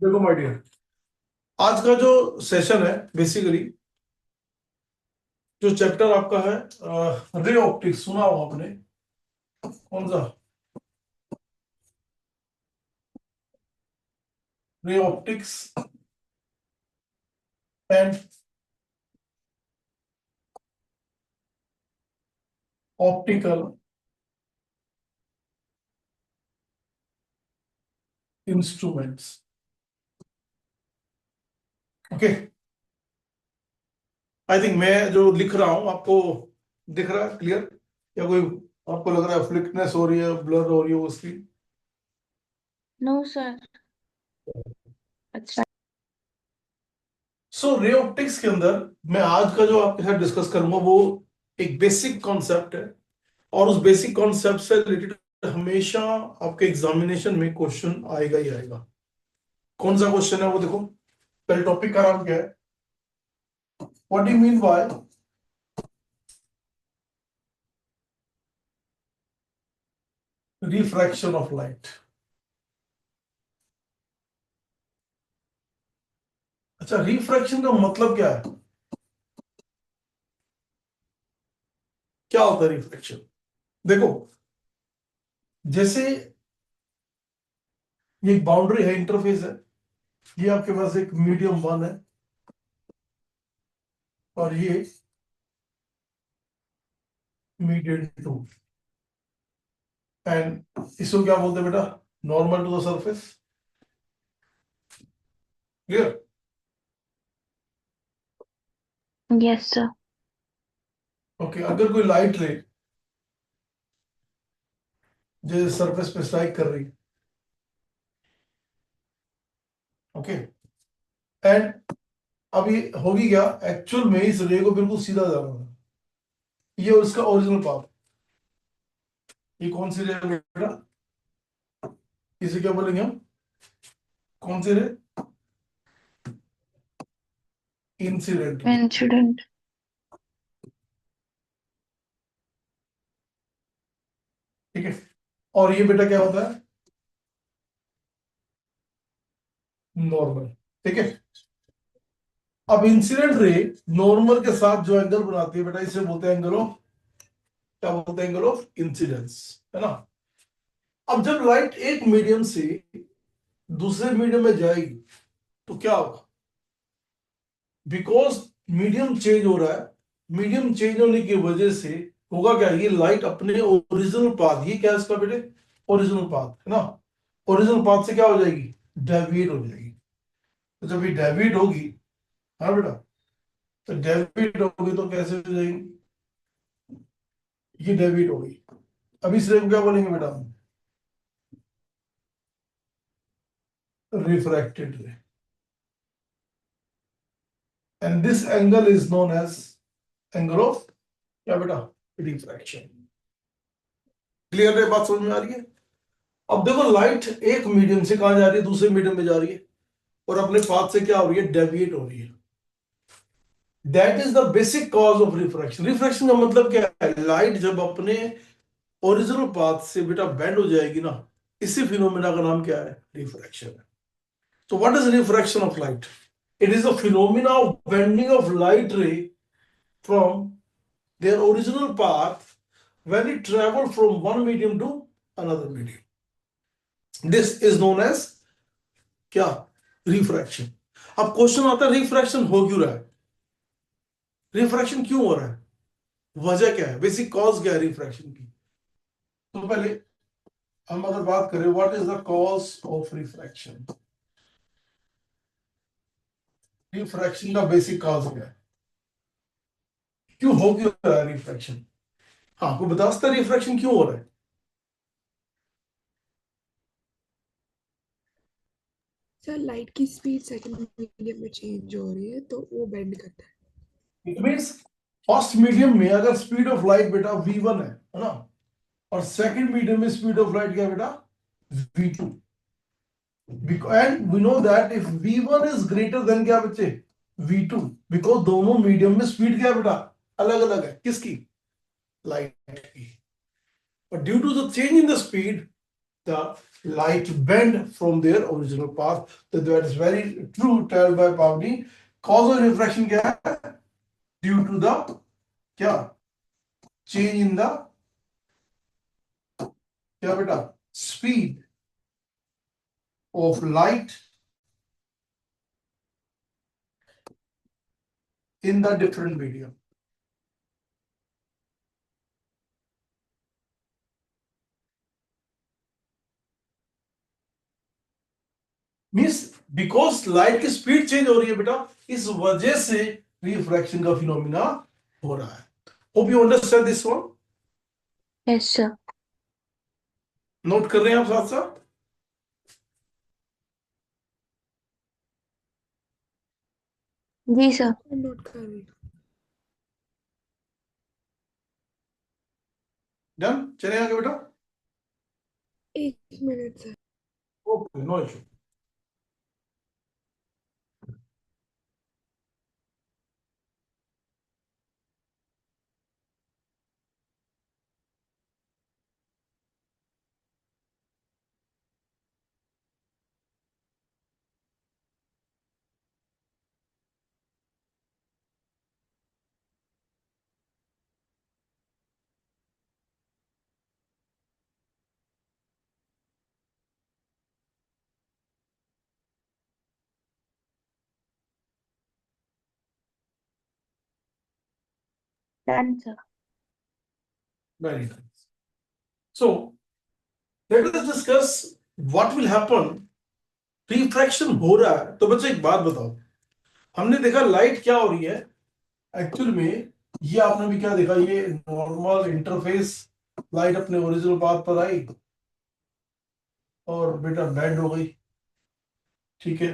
देखो my dear, आज का जो सेशन है बेसिकली जो चैप्टर आपका है रे ऑप्टिक्स, सुना हो आपने? कौन सा? Ray optics and optical instruments. Okay, I think मैं जो लिख रहा हूं आपको दिख रहा है क्लियर, या कोई आपको लग रहा है फ्लिकनेस हो रही है, ब्लर हो रही है उसकी? No sir. अच्छा। सो रे ऑप्टिक्स के अंदर मैं आज का जो आपके साथ डिस्कस करूंगा वो एक बेसिक कॉन्सेप्ट है, और उस बेसिक कॉन्सेप्ट से रिलेटेड हमेशा आपके एग्जामिनेशन में क्वेश्चन आएगा ही आएगा। कौन सा क्वेश्चन है वो देखो। पहले टॉपिक का नाम क्या है? What do you mean bye refraction of light? अच्छा, रिफ्रैक्शन का मतलब क्या है? क्या होता है रिफ्रैक्शन? देखो, जैसे ये एक बाउंड्री है, इंटरफेस है, ये आपके पास एक मीडियम वन है और ये मीडियम टू, एंड इसको क्या बोलते हैं बेटा? Normal to the surface. Clear? Yes sir. Okay, अगर कोई लाइट रे जो सरफेस पे स्ट्राइक कर रही है, ओके, एंड अब ये होगी क्या? एक्चुअल में इस रे को बिल्कुल सीधा जाना है, ये उसका ओरिजिनल पाथ। ये कौन सी रे है बेटा? इसे क्या बोलेंगे हम? कौन सी रे? Incident ray. इंसिडेंट। ठीक है, और ये बेटा क्या होता है? नॉर्मल। ठीक है, अब इंसिडेंट रे नॉर्मल के साथ जो एंगल बनाती है बेटा, इसे बोलते हैं एंगल ऑफ, क्या बोलते हैं? एंगल ऑफ इंसिडेंस, है ना? अब जब लाइट एक मीडियम से दूसरे मीडियम में जाएगी तो क्या होगा? बिकॉज मीडियम चेंज हो रहा है, मीडियम चेंज होने की वजह से होगा क्या? ये लाइट अपने ओरिजिनल पाथ, ये क्या है इसका बेटे? ओरिजिनल पाथ, है ना? ओरिजिनल पाथ से क्या हो जाएगी? डेविएट हो जाएगी। तो जब ये डेविएट होगी, हाँ बेटा, तो डेविएट होगी तो कैसे हो जाएगी? ये डेविएट होगी। अब इस रे को क्या बोलेंगे बेटा? Refracted ray, and this angle is known as angle of क्या बेटा? रिफ्रैक्शन। क्लियर है? बात समझ में आ रही है? अब देखो, लाइट एक मीडियम से कहां जा रही है? दूसरे मीडियम में जा रही है, और अपने पाथ से क्या हो रही है? डेविएट हो रही है। That is the basic cause of refraction. Refraction का मतलब क्या है? लाइट जब अपने ओरिजिनल पाथ से बेटा बेंड हो जाएगी ना, इसी फिनोमेना का नाम क्या है? रिफ्रैक्शन है। तो what is refraction of light? It is the phenomena of bending of light रे from their original path when it traveled from one medium to another medium. This is known as क्या? Refraction. अब question आता है, refraction हो क्यों रहा है? Refraction क्यों हो रहा है? वजह क्या है? बेसिक कॉज क्या है रिफ्रैक्शन की? तो पहले हम अगर बात करें, what is the cause of refraction? Refraction का बेसिक कॉज क्या है? क्यों रहा है रिफ्रैक्शन? हाँ, कोई बता सकता है रिफ्रैक्शन क्यों हो रहा है? सर लाइट की स्पीड सेकंड मीडियम में चेंज हो रही है तो वो बेंड करता है। इट मींस फर्स्ट मीडियम में अगर स्पीड ऑफ लाइट बेटा v1 है ना, और सेकंड मीडियम में स्पीड ऑफ लाइट क्या है बेटा? v2। And we know that if v1 is greater than क्या बच्चे? v2, बिकॉज दोनों मीडियम में स्पीड क्या है बेटा? अलग अलग है। किसकी? लाइट की। But due to the change in the speed, the light bend from their original path. So that is very true, told by Pavni. Cause of refraction क्या है? Due to the क्या? Change in the क्या बेटा? Speed of light in the different medium. Means because light की speed change हो रही है बेटा, इस वजह से रिफ्रैक्शन का फिनोमिना हो रहा है. Hope you understand this one. Yes, sir. Note कर रहे हैं आप साथ साथ. जी सर. नोट कर रही हूँ. डन. चले आगे बेटा. 1 minute sir. Okay, no issue. Done, sir. Very nice. So let us discuss what will happen. Refraction हो रहा है तो बच्चे एक बात बताओ, हमने देखा लाइट क्या हो रही है एक्चुअल में. ये आपने भी क्या देखा, ये नॉर्मल इंटरफेस लाइट अपने ओरिजिनल पाथ पर आई और बेटा बेंड हो गई. ठीक है,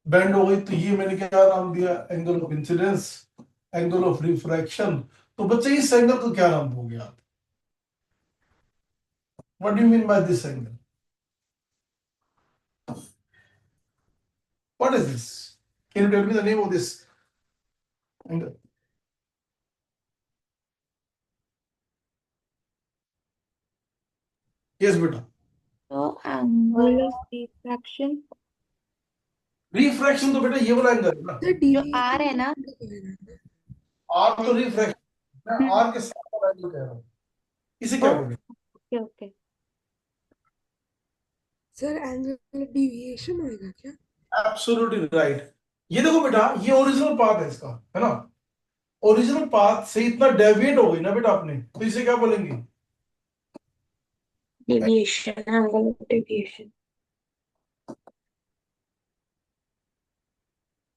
बेंड हो गई तो ये मैंने क्या नाम दिया? Angle of incidence, angle of refraction. तो बच्चे इस एंगल को क्या नाम दोगे आप? What do you mean by this angle? What is this? Can you tell me the name of this angle? Yes बेटा. So angle of refraction refraction तो बेटा ये वाला एंगल है ना. सर जो R है ना, आर तो रिफ्रैक्शन, मैं आर के साथ वाला एंगल कह रहा हूँ. इसे क्या बोलेंगे? Okay okay. Sir angle deviation होएगा क्या? Absolutely right. ये देखो बेटा, ये ओरिजिनल पाथ है इसका, है ना. ओरिजिनल पाथ से इतना डेविएट हो गई ना बेटा आपने, तो इसे क्या बोलेंगे? Deviation, angle of deviation.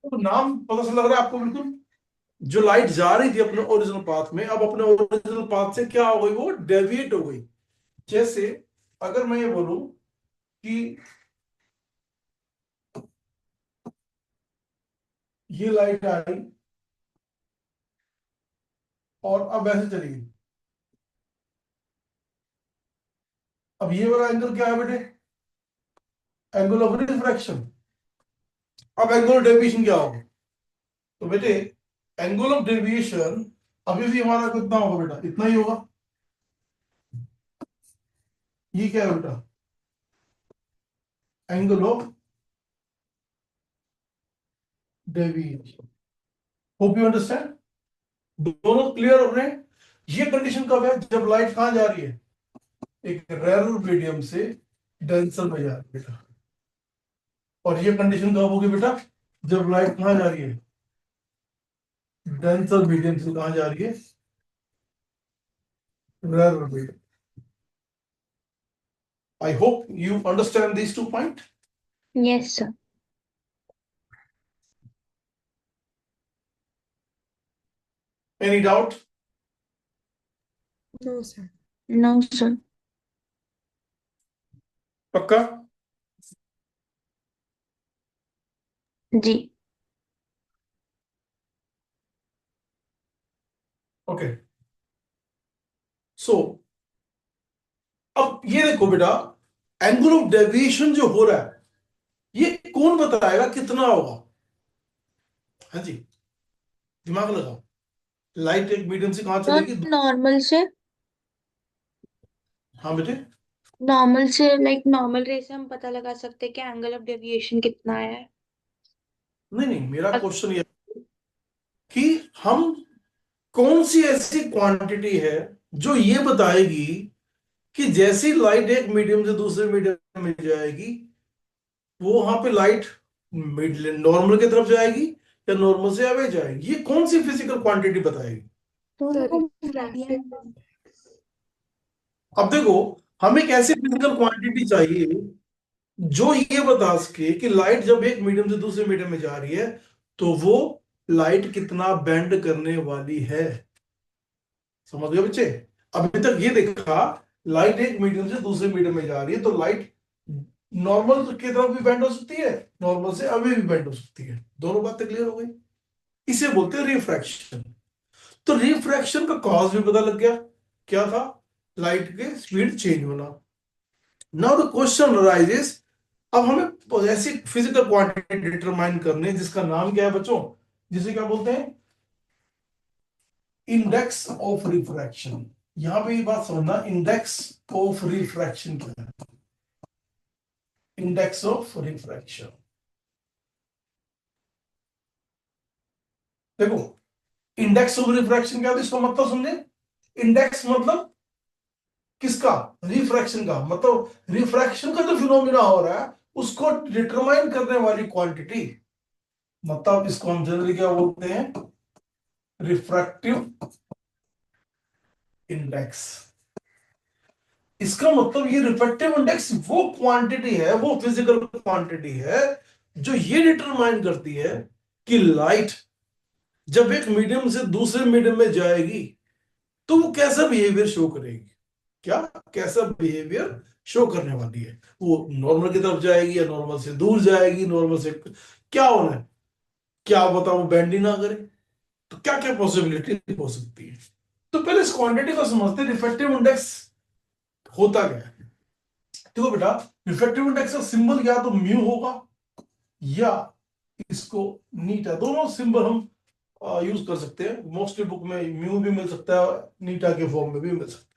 तो नाम पता से लग रहा है आपको बिल्कुल. जो लाइट जा रही थी अपने ओरिजिनल पाथ में, अब अपने ओरिजिनल पाथ से क्या हो गई? वो डेविएट हो गई. जैसे अगर मैं ये बोलूं कि ये लाइट आई और अब ऐसे चली गई, अब ये वाला एंगल क्या है बेटे? Angle of refraction. अब एंगल ऑफ डेविएशन क्या होगा? तो बेटे एंगल ऑफ डेविएशन अभी भी हमारा कितना होगा बेटा? इतना ही होगा. ये क्या है बेटा? Angle of deviation. Hope you understand. दोनों क्लियर हो रहे हैं. ये कंडीशन कब है? जब लाइट कहां जा रही है? एक रेयर मीडियम से डेंसर में जा रही है बेटा. और ये कंडीशन कब होगी बेटा? जब लाइट कहां जा रही है? डेंसर मीडियम से कहां जा रही है? Rare medium. I hope you understand these 2 points. Yes, sir. Any doubt? No sir. No, sir. पक्का? जी. ओके. सो अब ये देखो बेटा, एंगल ऑफ डेविएशन जो हो रहा है, ये कौन बताएगा कितना होगा? हाँ जी, दिमाग लगाओ. लाइट एक मीडियम से कहां तो चलेगी? नॉर्मल से हाँ बेटे. नॉर्मल से लाइक नॉर्मल रे से हम पता लगा सकते हैं कि एंगल ऑफ डेविएशन कितना है। नहीं नहीं, मेरा क्वेश्चन ये कि हम कौन सी ऐसी क्वांटिटी है जो ये बताएगी कि जैसी लाइट एक मीडियम से दूसरे मीडियम में जाएगी, वो वहां पे लाइट नॉर्मल की तरफ जाएगी या नॉर्मल से अवे जाएगी? ये कौन सी फिजिकल क्वांटिटी बताएगी? दोनों को रिफ्रैक्टिव मीडियम। अब देखो, हमें एक ऐसी फिजिकल क्वांटिटी चाहिए जो ये बता सके कि लाइट जब एक मीडियम से दूसरे मीडियम में जा रही है तो वो लाइट कितना बेंड करने वाली है। समझ गए बच्चे? अभी तक ये देखा, लाइट एक मीडियम से दूसरे मीडियम में जा रही है तो लाइट नॉर्मल की तरफ भी बेंड हो सकती है, नॉर्मल से अवे भी बेंड हो सकती है। दोनों बातें क्लियर हो गई? इसे बोलते हैं रिफ्रैक्शन। तो रिफ्रैक्शन का कॉज भी पता लग गया, क्या था? लाइट के स्पीड चेंज होना। नाउ द क्वेश्चन अराइजेस, अब हमें ऐसी फिजिकल क्वांटिटी डिटरमाइन करनी है जिसका नाम क्या है बच्चों? जिसे क्या बोलते हैं? Index of refraction. यहां पे ये बात समझना, इंडेक्स ऑफ रिफ्रैक्शन क्या है? इंडेक्स ऑफ रिफ्रैक्शन, देखो, इंडेक्स ऑफ रिफ्रैक्शन क्या होता है इसका मतलब समझे? इंडेक्स मतलब किसका? रिफ्रैक्शन का। मतलब रिफ्रैक्शन का जो फिनोमिना हो रहा है उसको डिटरमाइन करने वाली क्वांटिटी, मतलब इसको हम जनरली क्या बोलते हैं? Refractive index. इसका मतलब ये रिफ्रैक्टिव इंडेक्स वो क्वांटिटी है, वो फिजिकल क्वांटिटी है जो ये डिटरमाइन करती है कि लाइट जब एक मीडियम से दूसरे मीडियम में जाएगी तो वो कैसा बिहेवियर शो करेगी। क्या कैसा बिहेवियर शो करने वाली है? वो नॉर्मल की तरफ जाएगी या नॉर्मल से दूर जाएगी? नॉर्मल से क्या होना है? क्या बता, वो बेंड ही ना करे तो क्या क्या पॉसिबिलिटी हो सकती है? तो पहले इस क्वांटिटी को समझते हैं, रिफ्रैक्टिव इंडेक्स होता क्या है। देखो बेटा, रिफ्रैक्टिव इंडेक्स का सिंबल या तो म्यू होगा या इसको नीटा, दोनों सिंबल हम यूज कर सकते हैं। मोस्टली बुक में म्यू भी मिल सकता है, नीटा के फॉर्म में भी मिल सकता है।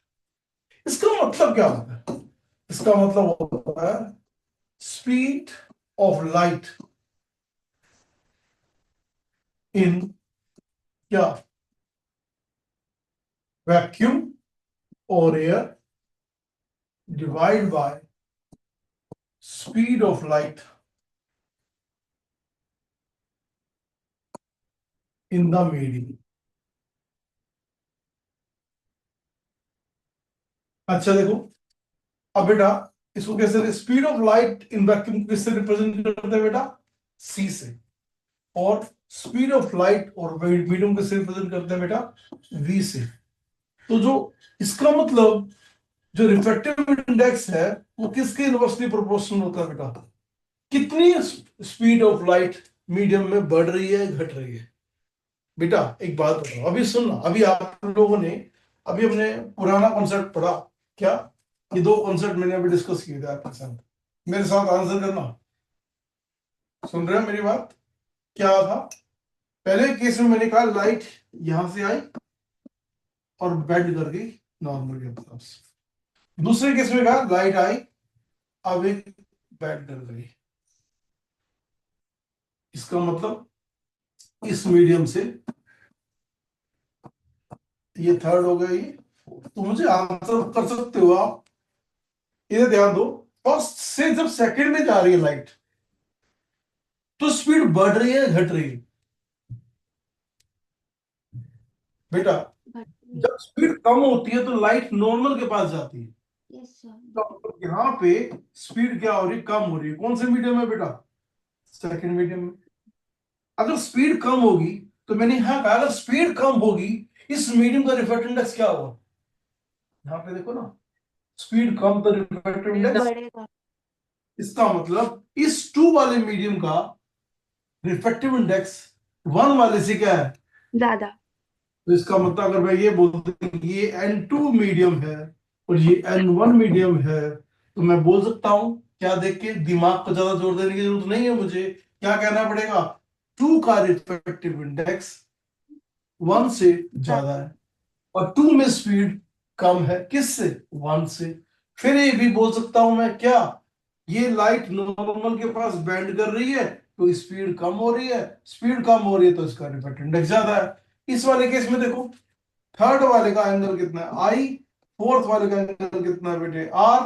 इसका मतलब क्या होता है? इसका मतलब होता है स्पीड ऑफ लाइट इन क्या? वैक्यूम और air divide by speed of light in the medium. अच्छा देखो, अब बेटा इसको कैसे, speed of light in vacuum को किससे रिप्रेजेंट करते हैं बेटा? सी से। और स्पीड ऑफ लाइट और मीडियम किससे रिप्रेजेंट करते हैं बेटा? वी से। तो जो इसका मतलब जो रिफ्रैक्टिव इंडेक्स है वो किसके इनवर्सली प्रोपोर्शनल होता है बेटा? कितनी स्पीड ऑफ लाइट मीडियम में बढ़ रही है घट रही है? बेटा एक बात बताओ, अभी सुनना, अभी आप लोगों ने अभी अपने पुराना कॉन्सेप्ट पढ़ा क्या? ये दो कॉन्सेप्ट मैंने अभी डिस्कस किए थे आपके साथ, मेरे साथ आंसर करना। सुन रहे हो मेरी बात? क्या था? पहले केस में मैंने कहा लाइट यहां से आई और बेंड कर गई नॉर्मल के तरफ से। दूसरे केस में कहा लाइट आई, अब एक बेंड कर गई। इसका मतलब इस मीडियम से, ये थर्ड हो गया ये। तो मुझे आंसर कर सकते हो आप, इधर ध्यान दो। फर्स्ट से जब सेकंड में जा रही है लाइट तो स्पीड बढ़ रही है घट रही है बेटा? जब स्पीड कम होती है तो लाइट नॉर्मल के पास जाती है। Yes sir. तो यहाँ पे स्पीड क्या हो रही है? कम हो रही है। कौन से मीडियम में बेटा? सेकंड मीडियम में। अगर स्पीड कम होगी तो मैंने यहां कहा अगर स्पीड कम होगी इस मीडियम का रिफ्रैक्टिव इंडेक्स क्या होगा? यहाँ पे देखो ना, स्पीड कम तो रिफ्रैक्टिव इंडेक्स, बढ़ेगा। इसका मतलब इस टू वाले मीडियम का रिफ्रैक्टिव इंडेक्स वन वाले से क्या है? ज्यादा। तो इसका मतलब अगर मैं ये बोलता हूं कि ये N2 मीडियम है और ये N1 मीडियम है तो मैं बोल सकता हूं, क्या देख के, दिमाग को ज्यादा जोर देने की जरूरत नहीं है मुझे, क्या कहना पड़ेगा? टू का रिफ्रैक्टिव इंडेक्स वन से ज्यादा है और टू में स्पीड कम है, किससे? वन से। फिर ये भी बोल सकता हूं मैं क्या, ये लाइट नॉर्मल के पास बेंड कर रही है तो स्पीड कम हो रही है, स्पीड कम हो रही है तो इसका रिफ्रैक्टिव इंडेक्स ज्यादा है। इस वाले केस में देखो, थर्ड वाले का एंगल कितना है आई, फोर्थ वाले का एंगल कितना है बेटे आर।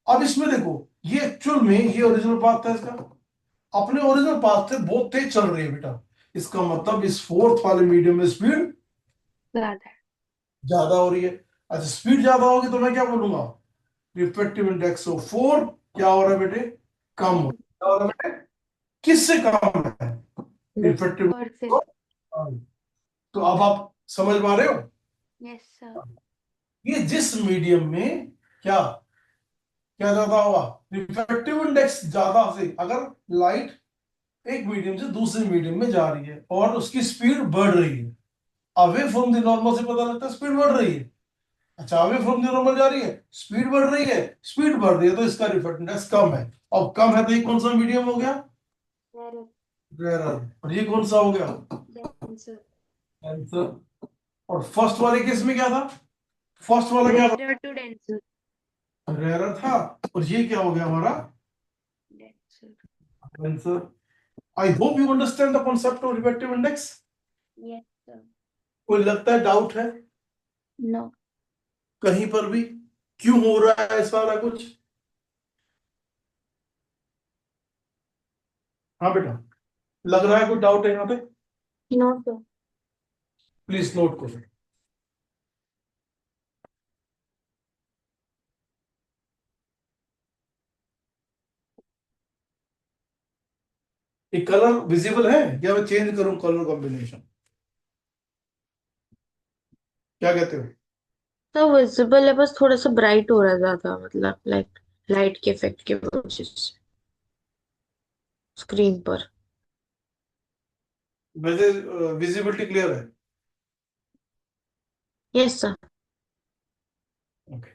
अब इसमें देखो, ये एक्चुअल में ये ओरिजिनल पाथ था इसका, अपने ओरिजिनल पाथ से बहुत तेज चल रही है बेटा, इसका मतलब इस फोर्थ वाले मीडियम में स्पीड ज्यादा है। ज्यादा हो रही है। अच्छा, स्पीड ज्यादा होगी तो मैं क्या बोलूंगा, रिफ्रैक्टिव इंडेक्स ऑफ फोर क्या हो रहा है बेटे, कम हो रहा है। क्या हो रहा है बेटे, किससे कम है, रिफ्रैक्टिव और से। तो अब आप समझ पा रहे हो, यस सर। ये जिस मीडियम में क्या क्या ज्यादा होगा, रिफ्रैक्टिव इंडेक्स ज्यादा से, अगर लाइट एक मीडियम से दूसरे मीडियम में जा रही है और उसकी स्पीड बढ़ रही है, अवे फ्रॉम द नॉर्मल से पता लगता है स्पीड बढ़ रही है। अच्छा, अवे फ्रॉम द नॉर्मल जा रही है, स्पीड बढ़ रही है, स्पीड बढ़ रही है तो इसका रिफ्रैक्टिव इंडेक्स कम है। अब कम है तो ये कौन सा मीडियम हो गया, रेयर। और ये कौन सा हो गया, डेंसर। आंसर। और फर्स्ट वाले केस में क्या था, फर्स्ट वाला क्या रेयर टू डेंसर। था, रेयर था, और ये क्या हो गया हमारा denser. Answer. I hope you understand the concept of refractive index. Yes sir. कोई लगता है डाउट है नो। कहीं पर भी, क्यों हो रहा है सारा कुछ। हाँ बेटा, लग रहा है कोई डाउट है यहाँ पे, नो सर। प्लीज नोट करो। ये कलर विजिबल है या मैं चेंज करूं कलर कॉम्बिनेशन, क्या कहते हो। तो विजिबल है, बस थोड़ा सा ब्राइट हो रहा है ज्यादा, मतलब लाइक लाइट के इफेक्ट की वजह से स्क्रीन पर। वैसे विजिबिलिटी क्लियर है। Yes sir. ओके,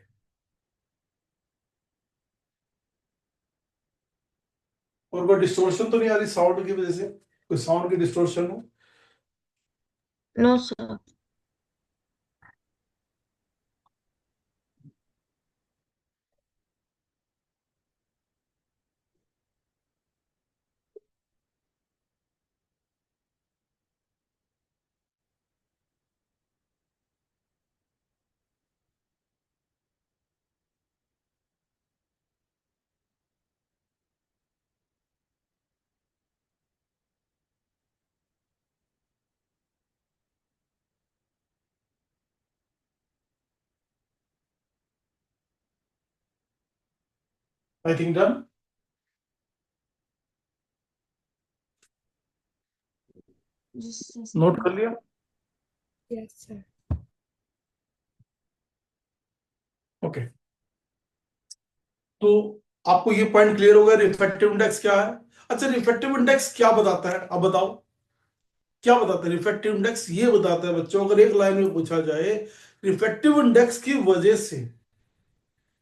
और कोई डिस्टोर्शन तो नहीं आ रही साउंड की वजह से, कोई साउंड की डिस्टोर्शन हो। No sir. I think done. Note कर लिया। Yes sir. ओके, तो आपको ये पॉइंट क्लियर हो गया रिफ्रैक्टिव इंडेक्स क्या है। अच्छा, रिफ्रैक्टिव इंडेक्स क्या बताता है, अब बताओ क्या बताता है रिफ्रैक्टिव इंडेक्स, ये बताता है बच्चों, अगर एक लाइन में पूछा जाए रिफ्रैक्टिव इंडेक्स की वजह से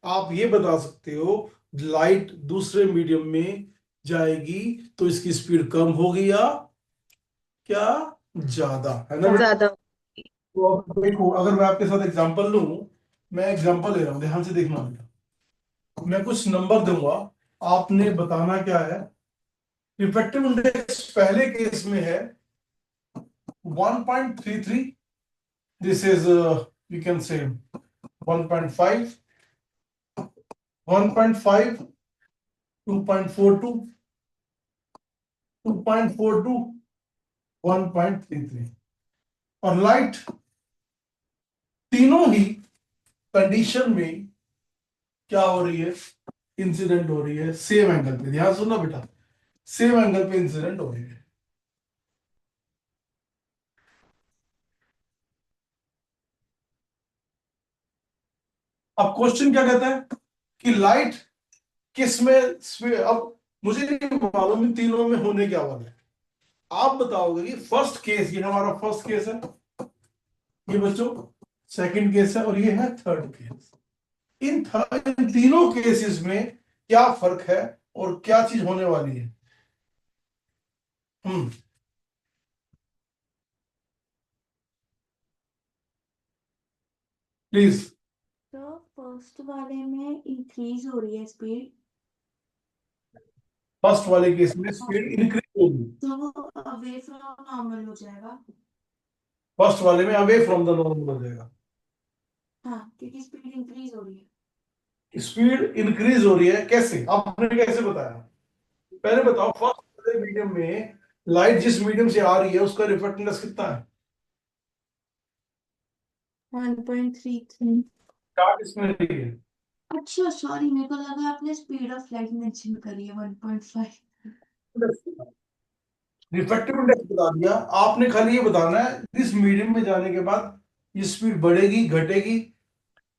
आप ये बता सकते हो लाइट दूसरे मीडियम में जाएगी तो इसकी स्पीड कम होगी या क्या ज्यादा, है ना बेटा। ज्यादा। तो अब देखो, अगर मैं आपके साथ एग्जांपल लूं, मैं एग्जांपल ले रहा हूं, ध्यान से देखना बेटा, मैं कुछ नंबर दूंगा, आपने बताना क्या है। रिफ्रैक्टिव इंडेक्स पहले केस में है 1.33, दिस इज यू कैन से 1.5, 1.5, 2.42, 2.42, 1.33, और लाइट तीनों ही कंडीशन में क्या हो रही है, इंसिडेंट हो रही है सेम एंगल पे, ध्यान सुनना बेटा, सेम एंगल पे इंसिडेंट हो रही है। अब क्वेश्चन क्या कहता है कि लाइट किस में अब मुझे नहीं मालूम इन तीनों में होने क्या वाला है, आप बताओगे कि फर्स्ट केस, ये हमारा फर्स्ट केस है, ये बच्चों सेकंड केस है, और ये है थर्ड केस। इन तीनों केसेस में क्या फर्क है और क्या चीज होने वाली है। हम्म, प्लीज। तो फर्स्ट वाले में इंक्रीज हो रही है स्पीड, फर्स्ट वाले केस में स्पीड इंक्रीज होगी, तो वो अवे फ्रॉम नॉर्मल हो जाएगा। फर्स्ट वाले में अवे फ्रॉम द नॉर्मल हो जाएगा। हाँ, क्योंकि स्पीड इंक्रीज हो रही है। स्पीड इंक्रीज हो रही है कैसे, आपने कैसे बताया, पहले बताओ। फर्स्ट वाले मीडियम में लाइट जिस मीडियम से आ रही है उसका रिफ्लेक्टिव कितना है, 1.33। स्टार्ट इसमें रही है। अच्छा सॉरी, मेरे को लगा आपने स्पीड ऑफ लाइट मेंशन करी है 1.5। रिफ्लेक्टिव इंडेक्स बता दिया, आपने खाली ये बताना है इस मीडियम में जाने के बाद ये स्पीड बढ़ेगी घटेगी,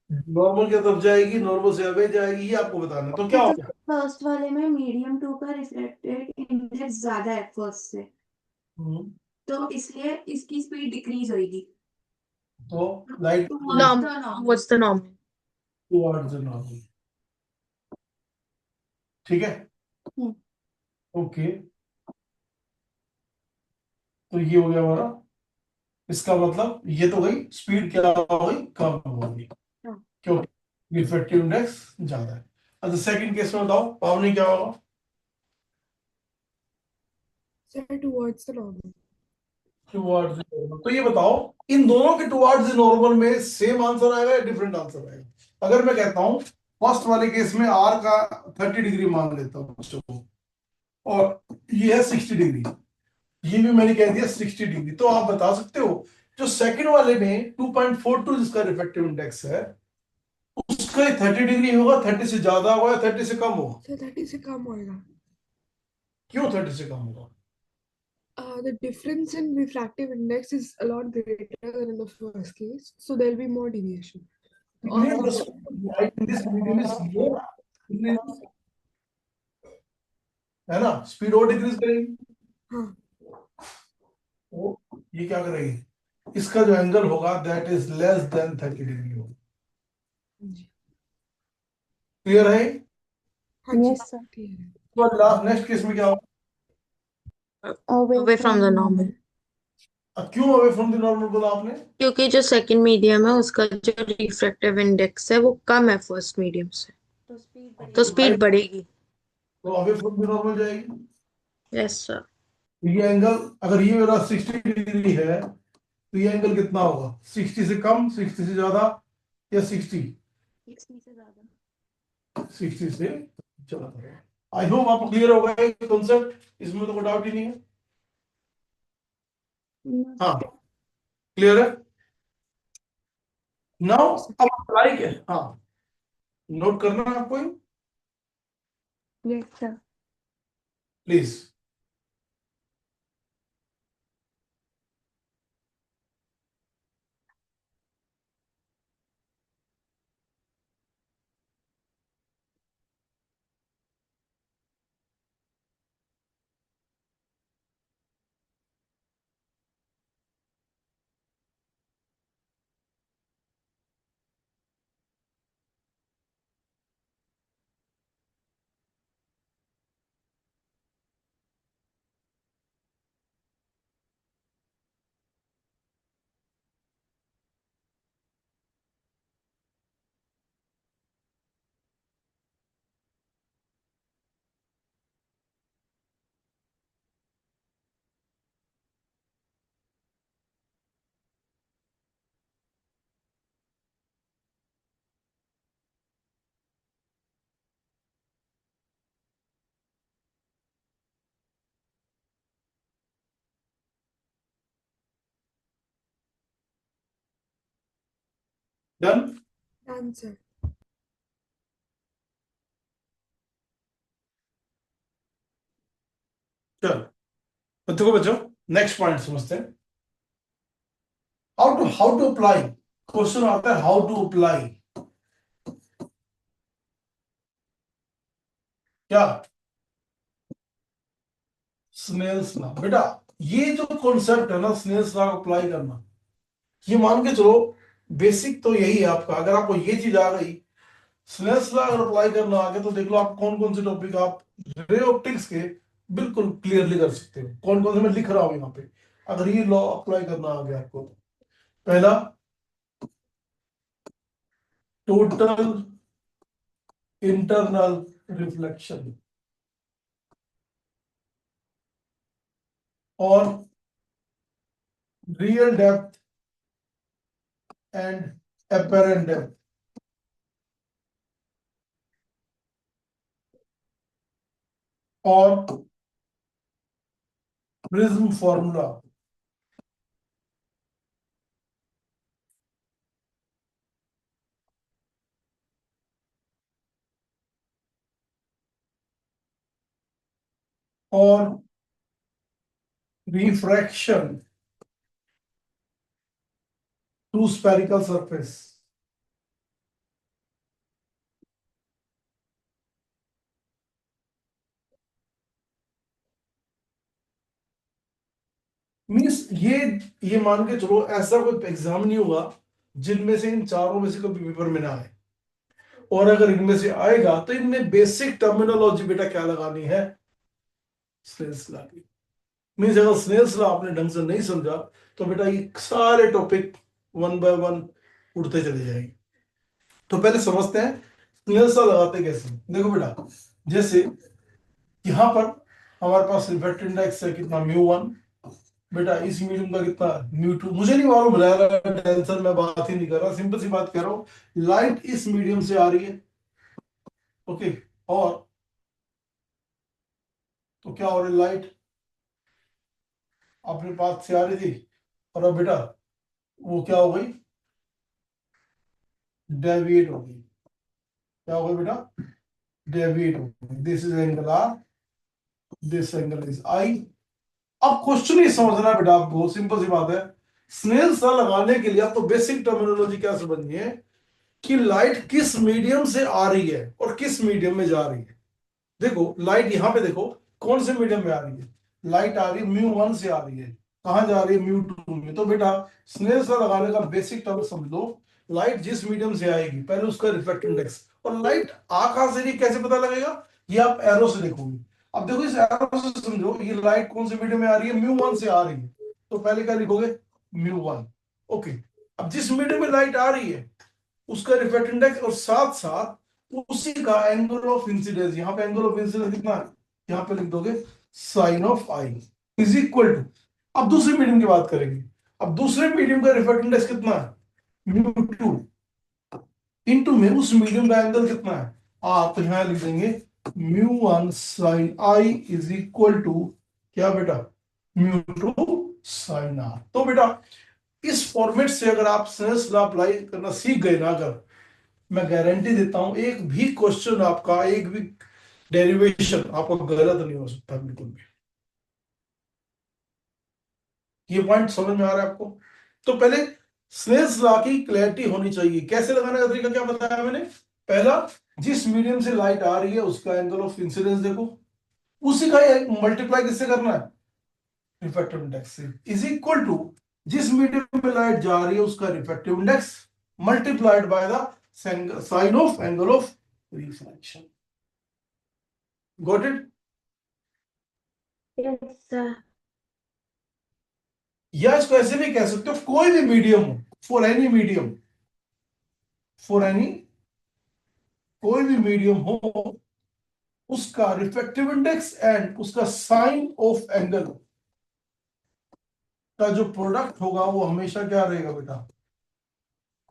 नॉर्मल की तरफ जाएगी, नॉर्मल से अवे जाएगी, ये आपको बताना है। तो क्या हो तो गया, फर्स्ट वाले में मीडियम टू का रिफ्लेक्टेड इंडेक्स ज्यादा है फर्स्ट से, हम्म, तो इसलिए इसकी स्पीड डिक्रीज होगी तो light towards the normal. Towards the normal, ठीक है, हम्म। ओके। तो ये हो गया हमारा, इसका मतलब ये तो गई स्पीड क्या हो गई, कम हो गई, हाँ। क्योंकि रिफ्लेक्टिव इंडेक्स ज्यादा है। अच्छा सेकंड केस में बताओ पावनी क्या होगा, sir towards the normal. Towards normal. तो ये बताओ इन दोनों के टुवर्ड्स नॉर्मल में सेम आंसर आएगा या डिफरेंट आंसर आएगा। अगर मैं कहता हूं फर्स्ट वाले केस में आर का 30 डिग्री मान लेता हूं बच्चों को, और ये है 60 डिग्री, ये भी मैंने कह दिया 60 डिग्री, तो आप बता सकते हो जो सेकंड वाले में 2.42 जिसका रिफ्लेक्टिव इंडेक्स है उसका 30 डिग्री होगा, 30 से ज्यादा होगा या 30 से कम होगा, सर 30 से कम होएगा। क्यों 30 से कम होगा, The difference in refractive index is a lot greater than in the first case, so there'll be more deviation. means the speed of light in this medium is more increase, है ना, speed और decrease करेगी, हाँ वो ये क्या करेगी, इसका जो एंगल होगा that is less than 30 degree होगा। जी क्लियर है, हाँ जी यस सर। क्लियर है। तो लास्ट नेक्स्ट केस में क्या होगा, अवे फ्रॉम द नॉर्मल, क्यों अवे फ्रॉम द नॉर्मल बोला आपने, क्योंकि जो सेकंड मीडियम है उसका जो रिफ्रैक्टिव इंडेक्स है वो कम है फर्स्ट मीडियम से, तो स्पीड बढ़ेगी। तो अवे फ्रॉम द नॉर्मल जाएगी। Yes sir. ये एंगल अगर ये मेरा 60 डिग्री है तो ये एंगल कितना होगा, 60 से कम, 60 से ज्यादा, या 60, 60 से ज्यादा। 60 से ज्यादा। आई होप आपको क्लियर होगा ये कॉन्सेप्ट, इसमें तो कोई डाउट ही नहीं है। हाँ क्लियर है। Now Yes, sir. अब अप्लाई क्या, हाँ नोट करना है आपको, yes sir. Please. Done, Done, sir. चल बच्चों को बच्चों नेक्स्ट पॉइंट समझते हैं, हाउ टू अप्लाई, क्वेश्चन आता है हाउ टू अप्लाई, क्या स्नेल्स लॉ, बेटा ये जो कॉन्सेप्ट है ना स्नेल्स लॉ अप्लाई करना, ये मान के चलो बेसिक तो यही है आपका। अगर आपको ये चीज आ गई, स्नेल्स लॉ अगर अप्लाई करना आ गया तो देख लो आप कौन कौन से टॉपिक आप रे ऑप्टिक्स के बिल्कुल क्लियरली कर सकते हो, कौन कौन से मैं लिख रहा हूं यहाँ पे। अगर ये लॉ अप्लाई करना आ गया आपको तो पहला टोटल इंटरनल रिफ्लेक्शन और real depth and apparent depth. और प्रिज्म फॉर्मूला और refraction to spherical surface. Means ये मान के चलो ऐसा कोई एग्जाम नहीं होगा जिनमें से इन चारों में से कभी पेपर में ना आए, और अगर इनमें से आएगा तो इनमें बेसिक टर्मिनोलॉजी बेटा क्या लगानी है, स्नेल्स लॉ की। मीन्स अगर स्नेल्स लॉ आपने ढंग से नहीं समझा तो बेटा ये सारे टॉपिक वन बाय वन उड़ते चले जाएंगे। तो पहले समझते हैं स्नेल्स लॉ लगाते कैसे। देखो बेटा, जैसे यहां पर हमारे पास रिफ्रैक्टिव इंडेक्स है कितना, म्यू 1। बेटा इस मीडियम का कितना, म्यू 2। मुझे नहीं मालूम, टेंशन मैं बात ही नहीं कर रहा, सिंपल सी बात कह रहा हूं, लाइट इस मीडियम से आ रही है, ओके। और तो क्या हो रही, लाइट अपने पास से आ रही थी, और अब बेटा वो क्या हो गई, डेविएट हो गई। क्या हो गई बेटा, डेविएट हो गई। This is angle R, this angle is I. अब क्वेश्चन ही समझना बेटा, आपको सिंपल सी बात है, स्नेल्स लॉ लगाने के लिए आपको बेसिक टर्मिनोलॉजी क्या समझनी है कि लाइट किस मीडियम से आ रही है और किस मीडियम में जा रही है। देखो लाइट यहां पे देखो कौन से मीडियम में आ रही है, लाइट आ रही है म्यू 1 से आ रही है, कहां जा रही है, म्यू 2 में। तो बेटा स्नेल्स लॉ लगाने का बेसिक टर्म समझ लो, लाइट जिस मीडियम से आएगी पहले उसका रिफ्लेक्टिव इंडेक्स, और लाइट आ कहां से रही है कैसे पता लगेगा, ये आप एरो से देखोगे। अब देखो इस एरो से समझो ये लाइट कौन से मीडियम में आ रही है, म्यू 1 से आ रही है, तो पहले क्या लिखोगे, म्यू 1, ओके। अब जिस मीडियम में लाइट आ रही है उसका रिफ्लेक्टिव इंडेक्स और साथ साथ उसी का एंगल ऑफ इंसिडेंस, यहां पे एंगल ऑफ इंसिडेंस कितना है, यहां पे लिख दोगे sine of I is equal to. अब दूसरे मीडियम की बात करेंगे, अब दूसरे मीडियम का रिफ्लेक्टिव इंडेक्स कितना है, म्यू 2, इनटू में उस मीडियम का एंगल कितना है, आप यहां लिख देंगे mu 1 sine I is equal to क्या बेटा, म्यू 2 साइन आर। तो बेटा इस फॉर्मेट से अगर आप सेंस लॉ अप्लाई करना सीख गए ना, अगर मैं गारंटी देता हूं एक भी क्वेश्चन आपका, एक भी डेरिवेशन आपका गलत नहीं हो सकता बिल्कुल भी। ये पॉइंट समझ में आ रहा है आपको। तो पहले स्नेल्स लॉ की क्लैरिटी होनी चाहिए, कैसे लगाने का तरीका क्या बताया मैंने, पहला जिस मीडियम से लाइट आ रही है उसका एंगल ऑफ इंसिडेंस देखो, उसी का मल्टीप्लाई किससे करना है, रिफ्रैक्टिव इंडेक्स से, इज इक्वल टू जिस मीडियम में लाइट जा रही है उसका refractive index multiplied by the sine of angle of reflection. Got it. Yes sir. या इसको ऐसे भी कह सकते हो, कोई भी मीडियम हो, for any medium, for any, कोई भी मीडियम हो, उसका रिफ्लेक्टिव इंडेक्स एंड उसका साइन ऑफ एंगल का जो प्रोडक्ट होगा वो हमेशा क्या रहेगा बेटा,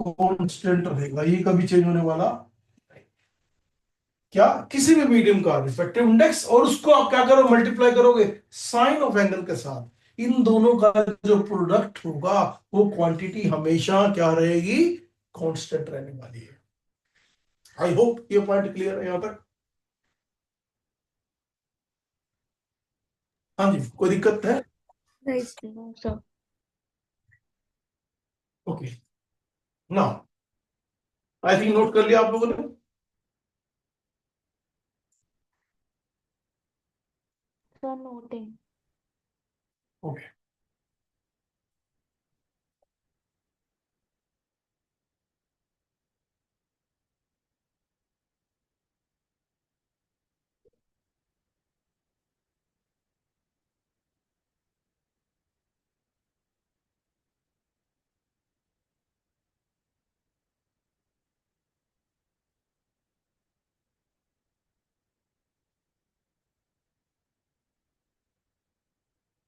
कांस्टेंट रहेगा, ये कभी चेंज होने वाला नहीं। क्या, किसी भी मीडियम का रिफ्लेक्टिव इंडेक्स और उसको आप क्या करो, मल्टीप्लाई करोगे साइन ऑफ एंगल के साथ, इन दोनों का जो प्रोडक्ट होगा वो क्वांटिटी हमेशा क्या रहेगी, कांस्टेंट रहने वाली है। आई होप ये पॉइंट क्लियर है यहां तक। हाँ जी, कोई दिक्कत है, Right. No sir. Okay. Now I think note कर लिया आप लोगों ने। Sir noting. ओके।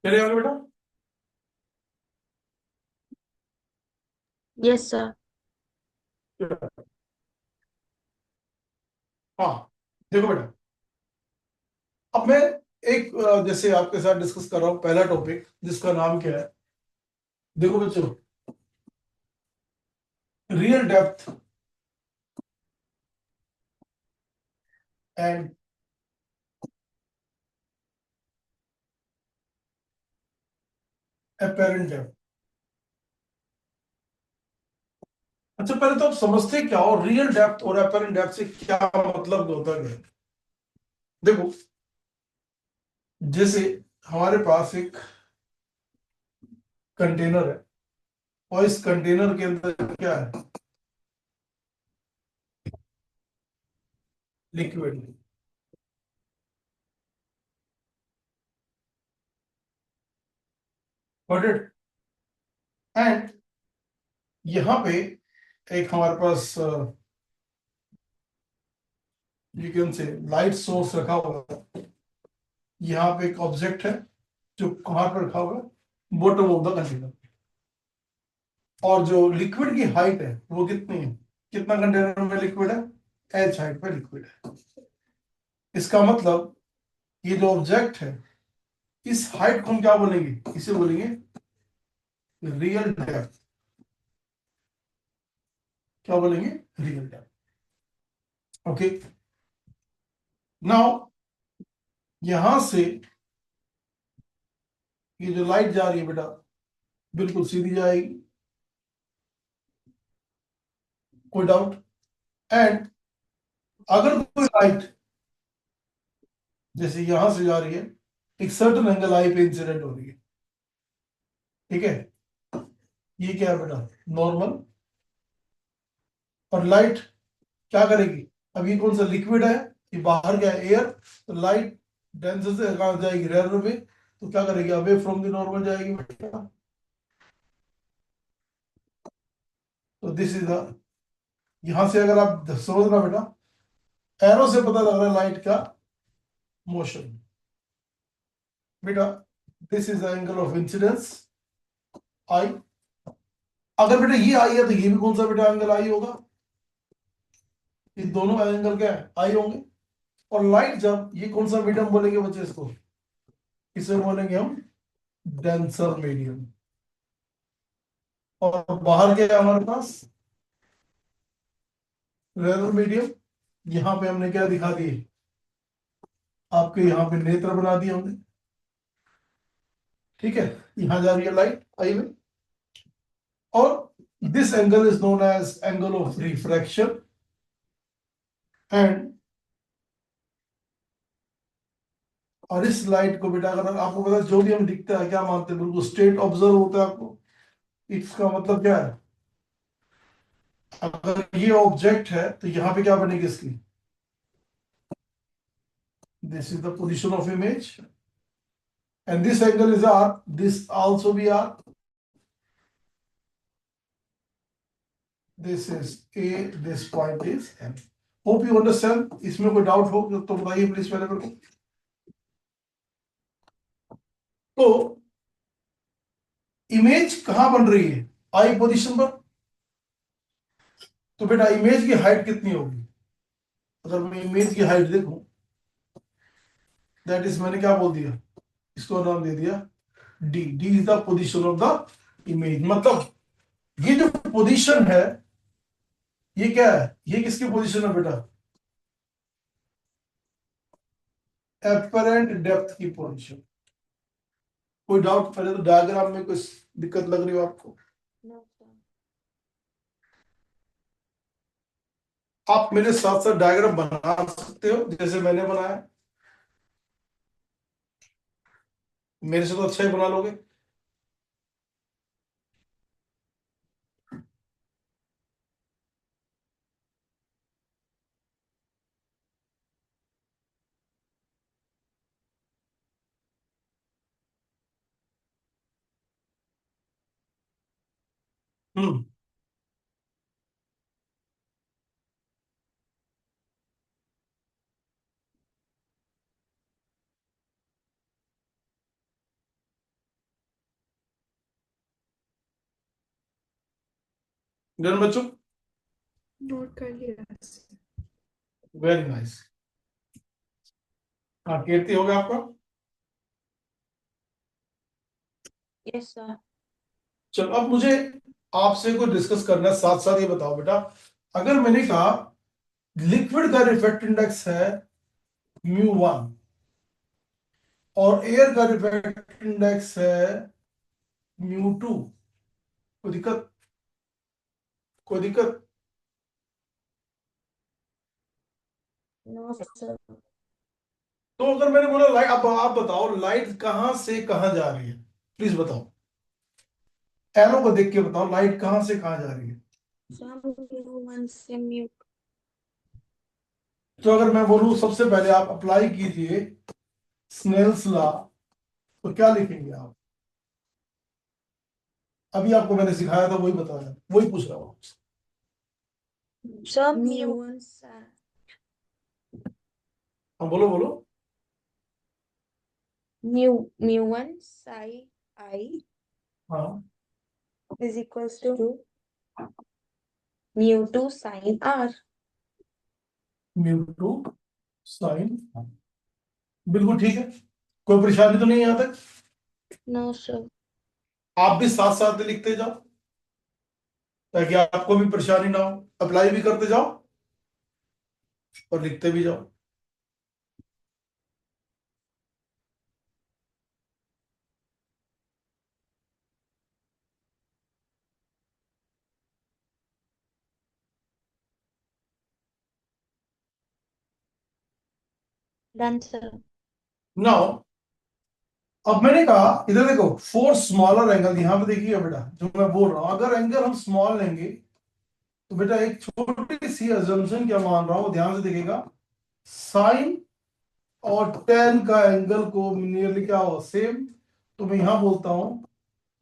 चलिए आगे बेटा। Yes sir. हाँ, देखो बेटा, अब मैं एक जैसे आपके साथ डिस्कस कर रहा हूं पहला टॉपिक जिसका नाम क्या है। देखो बच्चों, real depth and apparent depth. अच्छा, पहले तो आप समझते क्या हो रियल डेप्थ और अपेरेंट डेप्थ से क्या मतलब होता है। देखो, जैसे हमारे पास एक कंटेनर है और इस कंटेनर के अंदर क्या है, लिक्विड। Got it. एंड यहां पे एक हमारे पास you can say light source रखा हुआ है। यहाँ पे एक ऑब्जेक्ट है जो कहां पर रखा हुआ है, बॉटम ऑफ द कंटेनर। और जो लिक्विड की हाइट है वो कितनी है, कितना कंटेनर में लिक्विड है, एच हाइट पे लिक्विड है। इसका मतलब ये जो ऑब्जेक्ट है इस हाइट को हम क्या बोलेंगे, इसे बोलेंगे रियल डेप्थ। क्या बोलेंगे, रियल डेप्थ। ओके, नाउ यहां से ये जो लाइट जा रही है बेटा बिल्कुल सीधी जाएगी, कोई डाउट। एंड अगर कोई लाइट जैसे यहां से जा रही है, एक सर्टन एंगल आई पे इंसिडेंट हो रही है, ठीक है। ये क्या है बेटा, नॉर्मल। और लाइट क्या करेगी, अब ये कौन सा लिक्विड है, ये बाहर क्या है, एयर। तो लाइट डेंसर से कहाँ जाएगी, रेयर में, तो क्या करेगी, अवे फ्रॉम द नॉर्मल जाएगी बेटा। तो दिस इज द, यहां से अगर आप समझना बेटा, एरो से पता लग रहा है लाइट का मोशन बेटा। This is the angle of incidence i. अगर बेटा ये आई है तो ये भी कौन सा बेटा एंगल आई होगा, ये दोनों एंगल क्या है, आई होंगे। और लाइट जब, ये कौन सा मीडियम बोलेंगे बच्चे इसको, इसे बोलेंगे हम डेंसर मीडियम। और बाहर क्या है हमारे पास, रेयर मीडियम। यहां पे हमने क्या दिखा दिए, आपके यहाँ पे नेत्र बना दिए हमने, ठीक है। यहां जा रही है लाइट आई में। और this angle is known as angle of refraction. And और इस लाइट को बेटा, अगर आपको पता है जो भी हम दिखता है क्या मानते हैं, बिल्कुल स्ट्रेट ऑब्जर्व होता है आपको। इसका मतलब क्या है, अगर ये ऑब्जेक्ट है तो यहां पे क्या बनेगी इसकी, this is the position of image. And this angle is R, this also be R, this is A, this point is M. Hope you understand. इसमें कोई डाउट हो तो बताइए प्लीज पहले मेरे को। तो इमेज कहां बन रही है, आई पोजीशन पर। तो बेटा इमेज की हाइट कितनी होगी, अगर मैं इमेज की हाइट देखूं, दैट इज, मैंने क्या बोल दिया, इसको नाम दे दिया D. D is the position of the image. मतलब ये जो पोजीशन है, ये क्या है, ये किसकी पोजीशन है बेटा, एपरेंट डेप्थ की पोजीशन। कोई डाउट, पहले तो डायग्राम में कुछ दिक्कत लग रही हो आपको। आप मेरे साथ साथ डायग्राम बना सकते हो जैसे मैंने बनाया, मेरे से तो अच्छा ही बना लोगे। हम्म। डन बच्चों? Not kindly asked. Very nice. हाँ, कीर्ति हो गया आपका? Yes sir. चलो अब मुझे आपसे कोई डिस्कस करना है, साथ साथ ये बताओ बेटा, अगर मैंने कहा लिक्विड का रिफ्रैक्टिव इंडेक्स है μ1 और एयर का रिफ्रैक्टिव इंडेक्स है μ2, कोई दिक्कत? कोई दिक्कत? No sir. तो अगर मैंने बोला लाइट, अब आप बताओ लाइट कहां से कहां जा रही है, प्लीज बताओ, एरो को देख के बताओ लाइट कहां से कहां जा रही है। म्यू1 से म्यू। तो अगर मैं बोलूं सबसे पहले आप अप्लाई कीजिए स्नेल्स लॉ, तो क्या लिखेंगे आप? अभी आपको मैंने सिखाया था, वही बताया, वही पूछ रहा हूं आपसे। सर म्यू1 हाँ बोलो बोलो। म्यू1 साई आई हाँ, इज इक्वल्स टू म्यू2 साइन आर। μ2 साइन, बिल्कुल ठीक है, कोई परेशानी तो नहीं है यहां तक? No sir. आप भी साथ साथ लिखते जाओ ताकि आपको भी परेशानी ना हो, अप्लाई भी करते जाओ और लिखते भी जाओ। Done sir. नाउ अब मैंने कहा इधर देखो, फोर स्मॉलर एंगल, यहां पे देखिए बेटा जो मैं बोल रहा हूं, अगर एंगल हम स्मॉल लेंगे तो बेटा एक छोटी सी अजम्पशन क्या मान रहा हूं, ध्यान से देखिएगा, साइन और टेन का एंगल को नियरली क्या हो सेम, तो मैं यहां बोलता हूं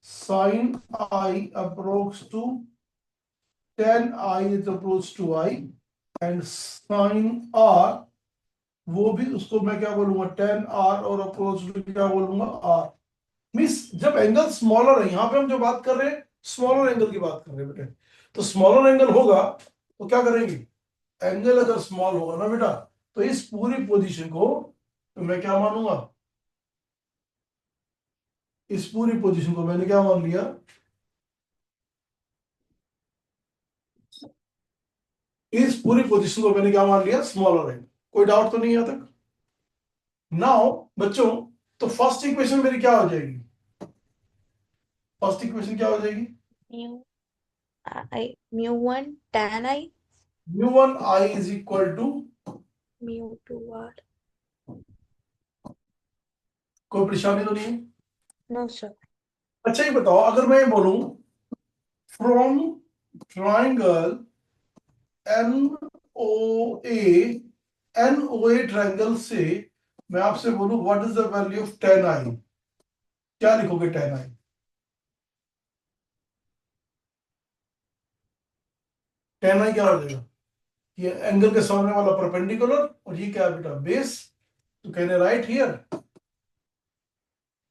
sine i approx to ten i is approach to i, and sine r वो भी उसको मैं क्या बोलूंगा टेन आर, और अप्रोच टू क्या बोलूंगा आर। मीन्स जब एंगल स्मॉलर है, यहां पे हम जो बात कर रहे हैं स्मॉलर एंगल की बात कर रहे हैं बेटे, तो स्मॉलर एंगल होगा तो क्या करेंगे, एंगल अगर स्मॉल होगा ना बेटा, तो इस पूरी पोजीशन को तो मैं क्या मानूंगा, इस पूरी पोजीशन को मैंने क्या मान लिया, इस पूरी पोजीशन को मैंने क्या मान लिया स्मॉलर एंगल। कोई डाउट तो नहीं आता? नाउ बच्चों, तो फर्स्ट इक्वेशन मेरी क्या हो जाएगी, फर्स्ट इक्वेशन क्या हो जाएगी, म्यू आई म्यू1 tan i μ1 i is equal to, म्यू2 आर। कोई परेशानी तो नहीं है? No sir. अच्छा ये बताओ, अगर मैं ये बोलूं from triangle N O A, N O A triangle से मैं आपसे बोलूं what is the value of tan i, क्या लिखोगे टेन आई? टेन आई क्या हो जाएगा, ये एंगल के सामने वाला परपेंडिकुलर और ये क्या है बेटा बेस, तो can write here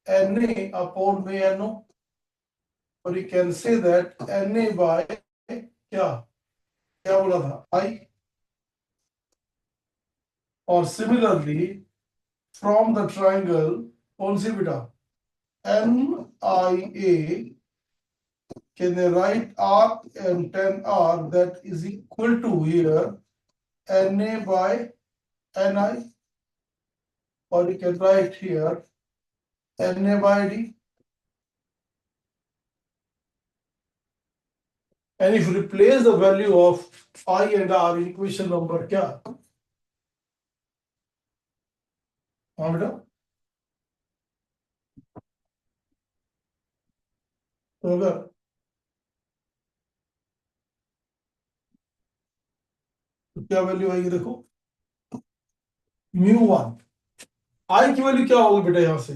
N A upon में एन ओ, और you can say that N A by क्या, क्या बोला था आई, और सिमिलरली फ्रॉम द ट्राइंगल कौन सी बेटा N I A, can I write R and 10R that is equal to here Na by Ni, or you can write here Na by D, and if you replace the value of I and R in equation number क्या, हाँ बेटा, तो अगर तो क्या value आएगी देखो, μ1 I की वैल्यू क्या होगी बेटा यहां से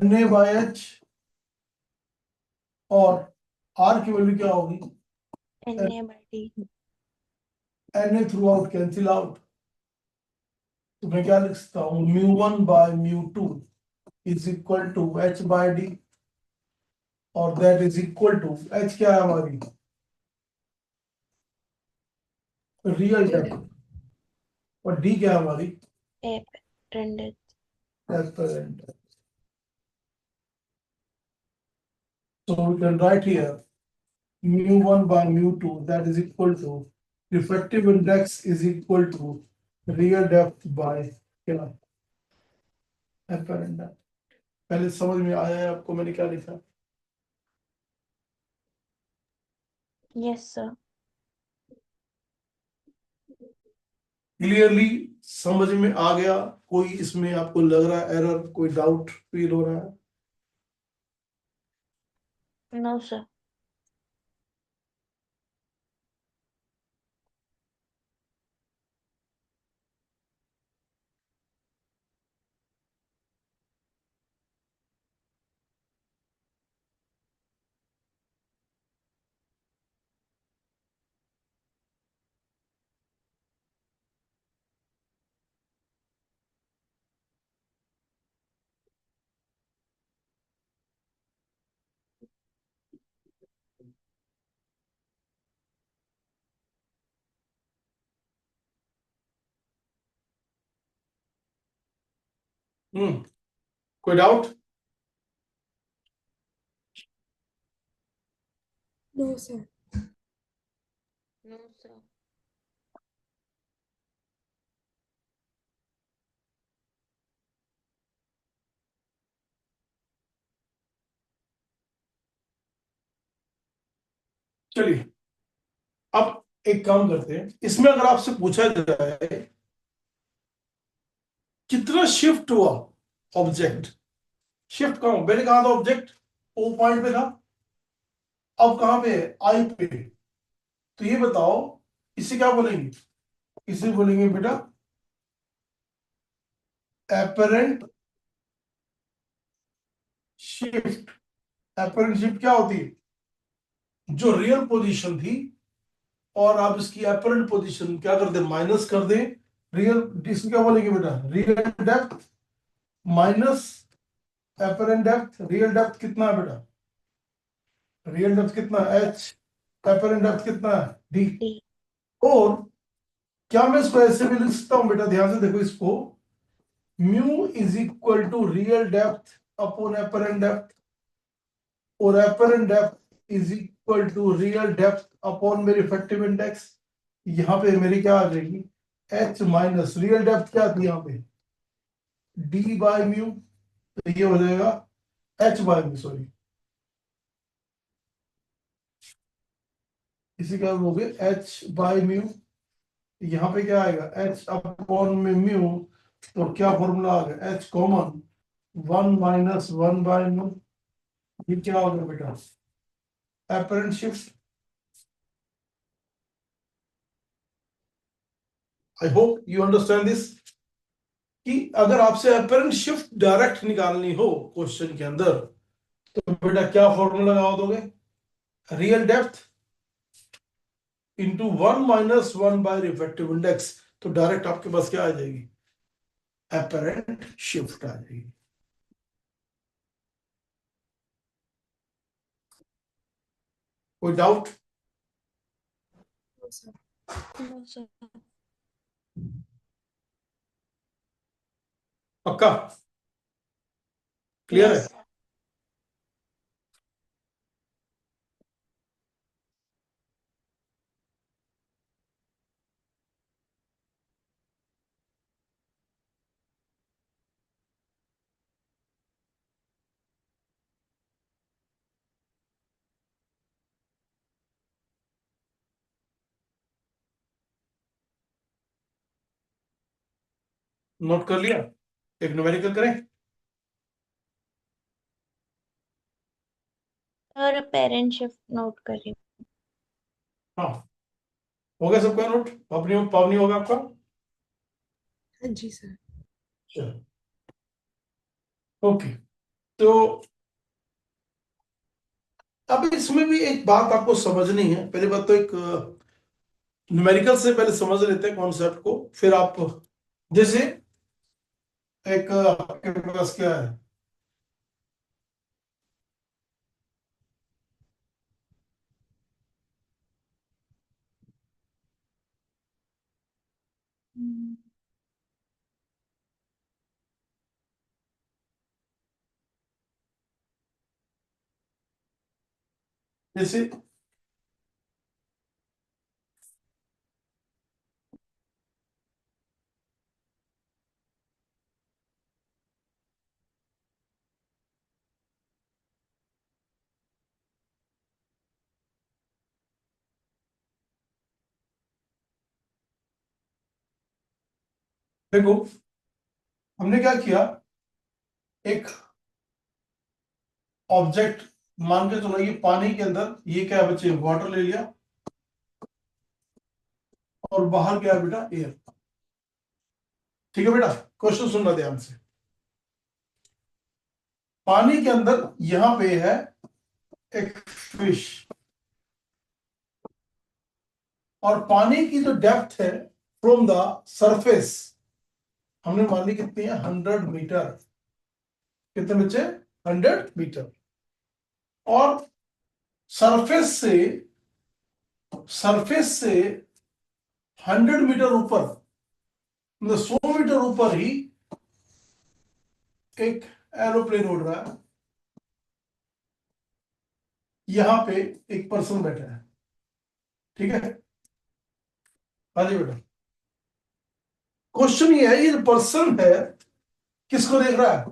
Na by H, और R की वैल्यू क्या होगी Na/D। Na through out cancel out, तो मैं क्या लिख सकता हूँ μ1 by μ2 is equal to H by D, और that is equal to H क्या है हमारी रियल डेप्थ और डी क्या है हमारी apparent apparent depth. So we can write here mu1 by mu2 that is equal to refractive index is equal to real depth by क्या apparent depth. पहले समझ में आया है आपको मैंने क्या लिखा yes sir क्लियरली समझ में आ गया कोई इसमें आपको लग रहा है एरर कोई डाउट फील हो रहा है no sir कोई doubt No, sir. no sir चलिए अब एक काम करते हैं इसमें अगर आपसे पूछा जाए कितना शिफ्ट हुआ ऑब्जेक्ट शिफ्ट कहाँ हुआ? मैंने कहा था ऑब्जेक्ट ओ पॉइंट पे था अब कहां पे है आई पे तो ये बताओ इसे क्या बोलेंगे इसे बोलेंगे बेटा एपरेंट शिफ्ट एपरेंट शिफ्ट क्या होती है जो रियल पोजीशन थी और आप इसकी एपरेंट पोजीशन क्या कर दे माइनस कर दे रियल इसको क्या बोलेंगे बेटा real depth minus apparent depth real depth कितना है बेटा रियल डेप्थ कितना एच एपरेंट डेप्थ कितना है डी d और क्या मैं इसको ऐसे भी लिख सकता हूं बेटा ध्यान से देखो इसको mu is equal to real depth upon apparent depth और apparent depth is equal to real depth upon मेरी इफेक्टिव इंडेक्स यहाँ पे मेरी क्या आ जाएगी एच माइनस रियल डेप्थ क्या थी यहाँ पे डी बाय म्यू तो ये हो जाएगा एच बाय म्यू सॉरी इसी का हो गया एच बाय म्यू यहाँ पे क्या आएगा एच अपॉन में म्यू तो क्या फॉर्मूला आ गया एच कॉमन 1 - 1/म्यू ये क्या हो गया बेटा apparent shift I hope you understand this कि अगर आपसे एपरेंट शिफ्ट डायरेक्ट निकालनी हो क्वेश्चन के अंदर तो बेटा क्या फॉर्मूला लगा दोगे रियल डेप्थ इंटू 1 - 1/रिफ्रैक्टिव इंडेक्स तो डायरेक्ट आपके पास क्या आ जाएगी एपरेंट शिफ्ट आ जाएगी कोई doubt No, sir. no sir पक्का क्लियर है yes नोट कर लिया एक न्यूमेरिकल करें और पेरेंट शिफ्ट नोट करिए हाँ हो गया सबका नोट पावनी पावनी होगा आपका हाँ जी, sir. चलो ओके तो अब इसमें भी एक बात आपको समझनी है पहली बात तो एक न्यूमेरिकल से पहले समझ लेते हैं कॉन्सेप्ट को फिर आप जैसे एक आपके पास क्या है जैसे देखो, हमने क्या किया, एक ऑब्जेक्ट मान के चलो, ये पानी के अंदर, ये क्या है बच्चे, वाटर ले लिया, और बाहर क्या है बेटा, एयर। ठीक है बेटा, क्वेश्चन सुनना ध्यान से। पानी के अंदर यहां पे है एक फिश, और पानी की जो डेप्थ है फ्रॉम द सरफेस, हमने मान ली कितनी है, 100 मीटर। कितने बच्चे, 100 मीटर। और सरफेस से 100 मीटर ऊपर, मतलब 100 मीटर ऊपर ही एक एरोप्लेन उड़ रहा है। यहां पे एक पर्सन बैठा है। ठीक है, हाँ जी बेटा। क्वेश्चन ये है, ये पर्सन है, किसको देख रहा है,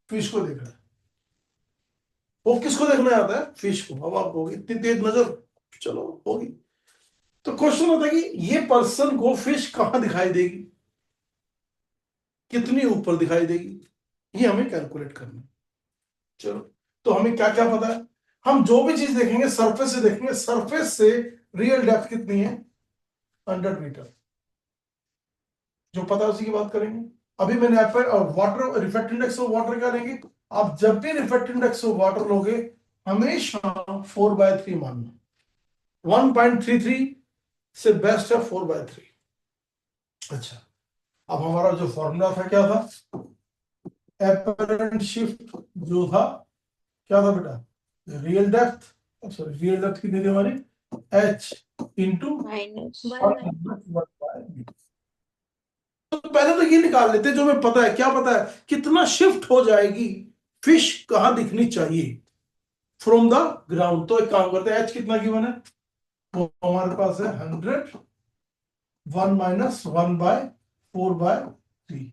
फिश को देख रहा है। वो किसको देखने आता है, फिश को। अब आप होगी इतनी तेज नजर, चलो होगी। तो क्वेश्चन होता है कि ये पर्सन को फिश कहां दिखाई देगी, कितनी ऊपर दिखाई देगी, ये हमें कैलकुलेट करना है। चलो, तो हमें क्या क्या पता है, हम जो भी चीज देखेंगे सरफेस से देखेंगे, सरफेस से रियल डेप्थ कितनी है, 100 मीटर। जो पता है उसी की बात करेंगे। अभी मैंने यहाँ पर water reflect index of water क्या लेंगे, आप जब भी रिफ्लेक्ट इंडेक्स ऑफ वाटर लोगे हमेशा 4/3 मानना। 1.33 से बेस्ट है 4/3। अच्छा, अब हमारा जो फॉर्मूला था क्या था, एपरेंट शिफ्ट जो था, क्या था बेटा, real depth, sorry real depth कितनी थी हमारी, h इंटू माइनस तो पहले तो ये निकाल लेते जो हमें पता है, क्या पता है, कितना शिफ्ट हो जाएगी फिश, कहां दिखनी चाहिए फ्रॉम द ग्राउंड। तो एक काम करते हैं, h कितना गिवन है, वो हमारे पास है 100, 1 माइनस 1/4/3।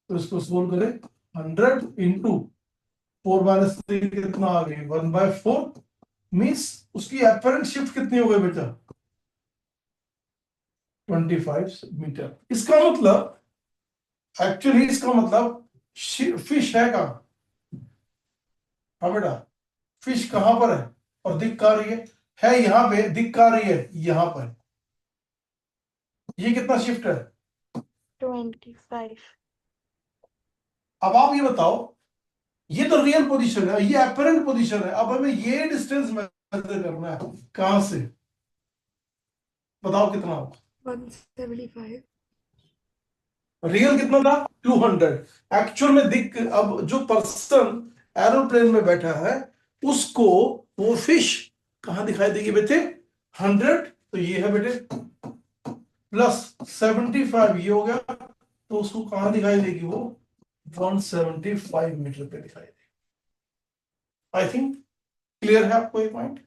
तो इसको सोल्व करें, 100 इंटू 4 - 3 कितना आ गई, 1/4। मीन्स उसकी एपरेंट शिफ्ट कितनी हो गई बेटा, 25 मीटर। इसका मतलब, एक्चुअली इसका मतलब फिश है कहां, हाँ बेटा, फिश कहां पर है, और दिख कहां रही है यहां पे, दिख कहां रही है, यहां पर। ये कितना शिफ्ट है, 25। अब आप ये बताओ, ये तो रियल पोजीशन है, ये एपरेंट पोजीशन है, अब हमें ये डिस्टेंस मेजर करना है, कहां से, बताओ कितना होगा। 175. रियल कितना था, 200। एक्चुअल में दिख, अब जो पर्सन एरोप्लेन में बैठा है उसको वो फिश कहां दिखाई देगी बेटे, 100। तो ये है बेटे, प्लस 75 ये हो गया, तो उसको कहां दिखाई देगी वो, 175 मीटर पे दिखाई देगी। आई थिंक क्लियर है आपको ये पॉइंट,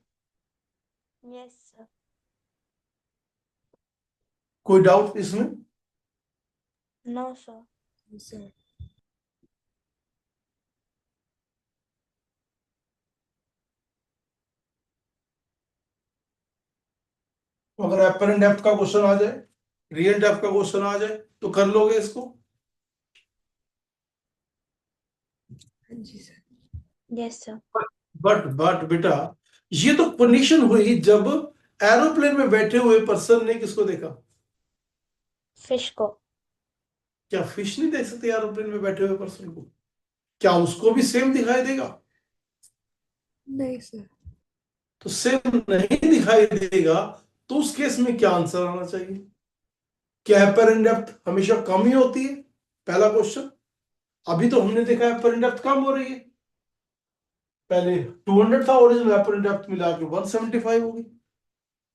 यस सर। कोई डाउट इसमें। No sir. So, अगर एपरेंट डेप्थ का क्वेश्चन आ जाए, रियल डेप्थ का क्वेश्चन आ जाए, तो कर लोगे इसको। हाँ जी सर. Yes sir. बट बेटा, ये तो कंडीशन हुई जब एरोप्लेन में बैठे हुए पर्सन ने किसको देखा, फिश को। क्या फिश नहीं देख सकते एरोप्लेन में बैठे हुए पर्सन को, क्या उसको भी सेम दिखाई देगा, नहीं सर. तो सेम नहीं दिखाई देगा, तो उस केस में क्या आंसर आना चाहिए, क्या एपरेंट डेप्थ हमेशा कम ही होती है, पहला क्वेश्चन। अभी तो हमने देखा एपरेंट डेप्थ कम हो रही है, पहले 200 था ओरिजिनल, एपरेंट डेप्थ मिला के 175 होगी।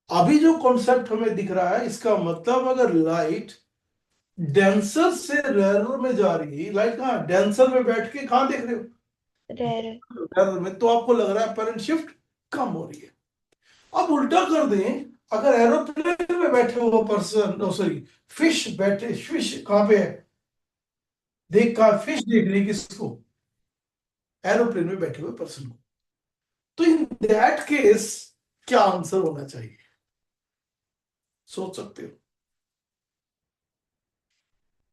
अभी जो कॉन्सेप्ट हमें दिख रहा है, इसका मतलब अगर लाइट डेंसर से रेयर में जा रही है, लाइट कहाँ डेंसर में बैठ के कहाँ देख रहे हो, रेयर। रेयर में, तो आपको लग रहा है एपरेंट शिफ्ट कम हो रही है। अब उल्टा कर दें, अगर एरोप्लेन में बैठे हुए पर्सन, सॉरी, फिश कहां पे है, देख कहा, फिश देख रही है किसको, एरोप्लेन में बैठे हुए पर्सन को। तो इन दैट केस क्या आंसर होना चाहिए, सोच सकते हो?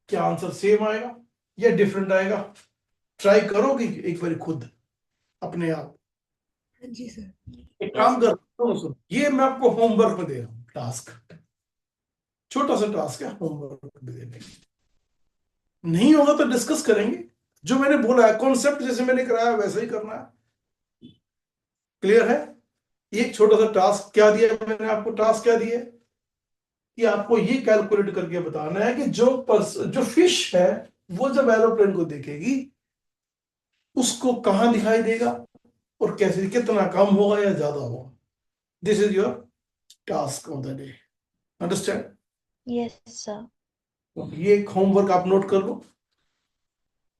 क्या आंसर सेम आएगा या डिफरेंट आएगा? ट्राई करोगे एक बार खुद अपने आप? हाँ जी सर। एक काम कर, सुनो, ये मैं आपको होमवर्क में दे रहा हूं, टास्क, छोटा सा टास्क है, होमवर्क में देने, नहीं होगा तो डिस्कस करेंगे। जो मैंने बोला है कॉन्सेप्ट जैसे मैंने कराया वैसा ही करना है। क्लियर है? ये एक छोटा सा टास्क क्या दिया है मैंने आपको, टास्क क्या दिया है कि आपको ये कैलकुलेट करके बताना है कि जो फिश है वो जब एरोप्लेन को देखेगी उसको कहां दिखाई देगा और कैसे, कितना कम होगा या ज्यादा होगा। This is your task of the day. Understand? Yes sir. ये एक होमवर्क आप नोट कर लो।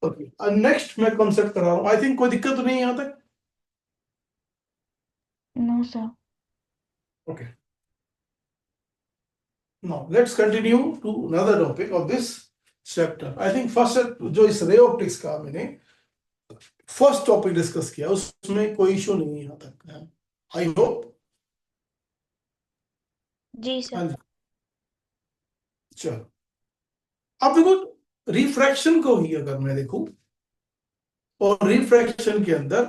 ओके, नेक्स्ट मैं कॉन्सेप्ट करा रहा हूं, आई थिंक कोई दिक्कत तो नहीं है यहां तक? No sir. Okay, now let's continue to another topic of this chapter. I think first जो इस रे ऑप्टिक्स का मैंने फर्स्ट टॉपिक डिस्कस किया उसमें कोई इशू नहीं है यहां तक, आई होप। जी हाँ सर। जी, चलो, अब देखो, रिफ्रैक्शन को ही अगर मैं देखूं, और रिफ्रैक्शन के अंदर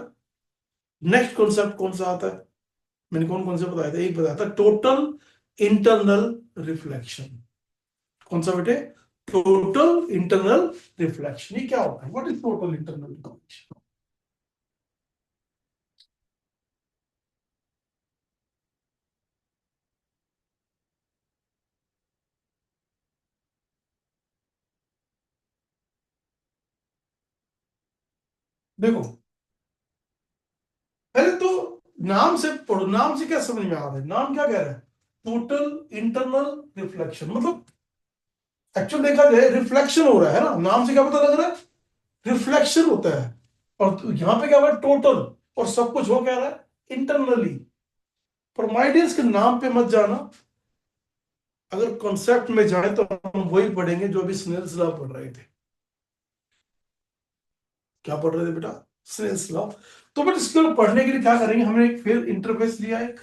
नेक्स्ट कॉन्सेप्ट कौन सा आता है? मैंने कौन कौन से बताया था, एक बताया था टोटल इंटरनल रिफ्लेक्शन। कौन सा बेटे? Total internal reflection. ये क्या होता है, what is total internal reflection? देखो, पहले तो नाम से पढ़ो, नाम से क्या समझ में आ रहा है, नाम क्या कह रहा है? टोटल इंटरनल रिफ्लेक्शन, मतलब एक्चुअल देखा जाए रिफ्लेक्शन हो रहा है ना, नाम से क्या पता लग रहा है? रिफ्लेक्शन होता है। और यहां पे क्या हुआ, टोटल, और सब कुछ हो क्या रहा है, इंटरनली। पर माय डियर्स के नाम पे मत जाना, अगर कॉन्सेप्ट में जाए तो हम वही पढ़ेंगे जो अभी स्नेल्स लॉ पढ़ रहे थे। क्या पढ़ रहे थे बेटा? Snell's law. तो बट इसको पढ़ने के लिए क्या करेंगे, हमने एक फिर इंटरफेस लिया एक,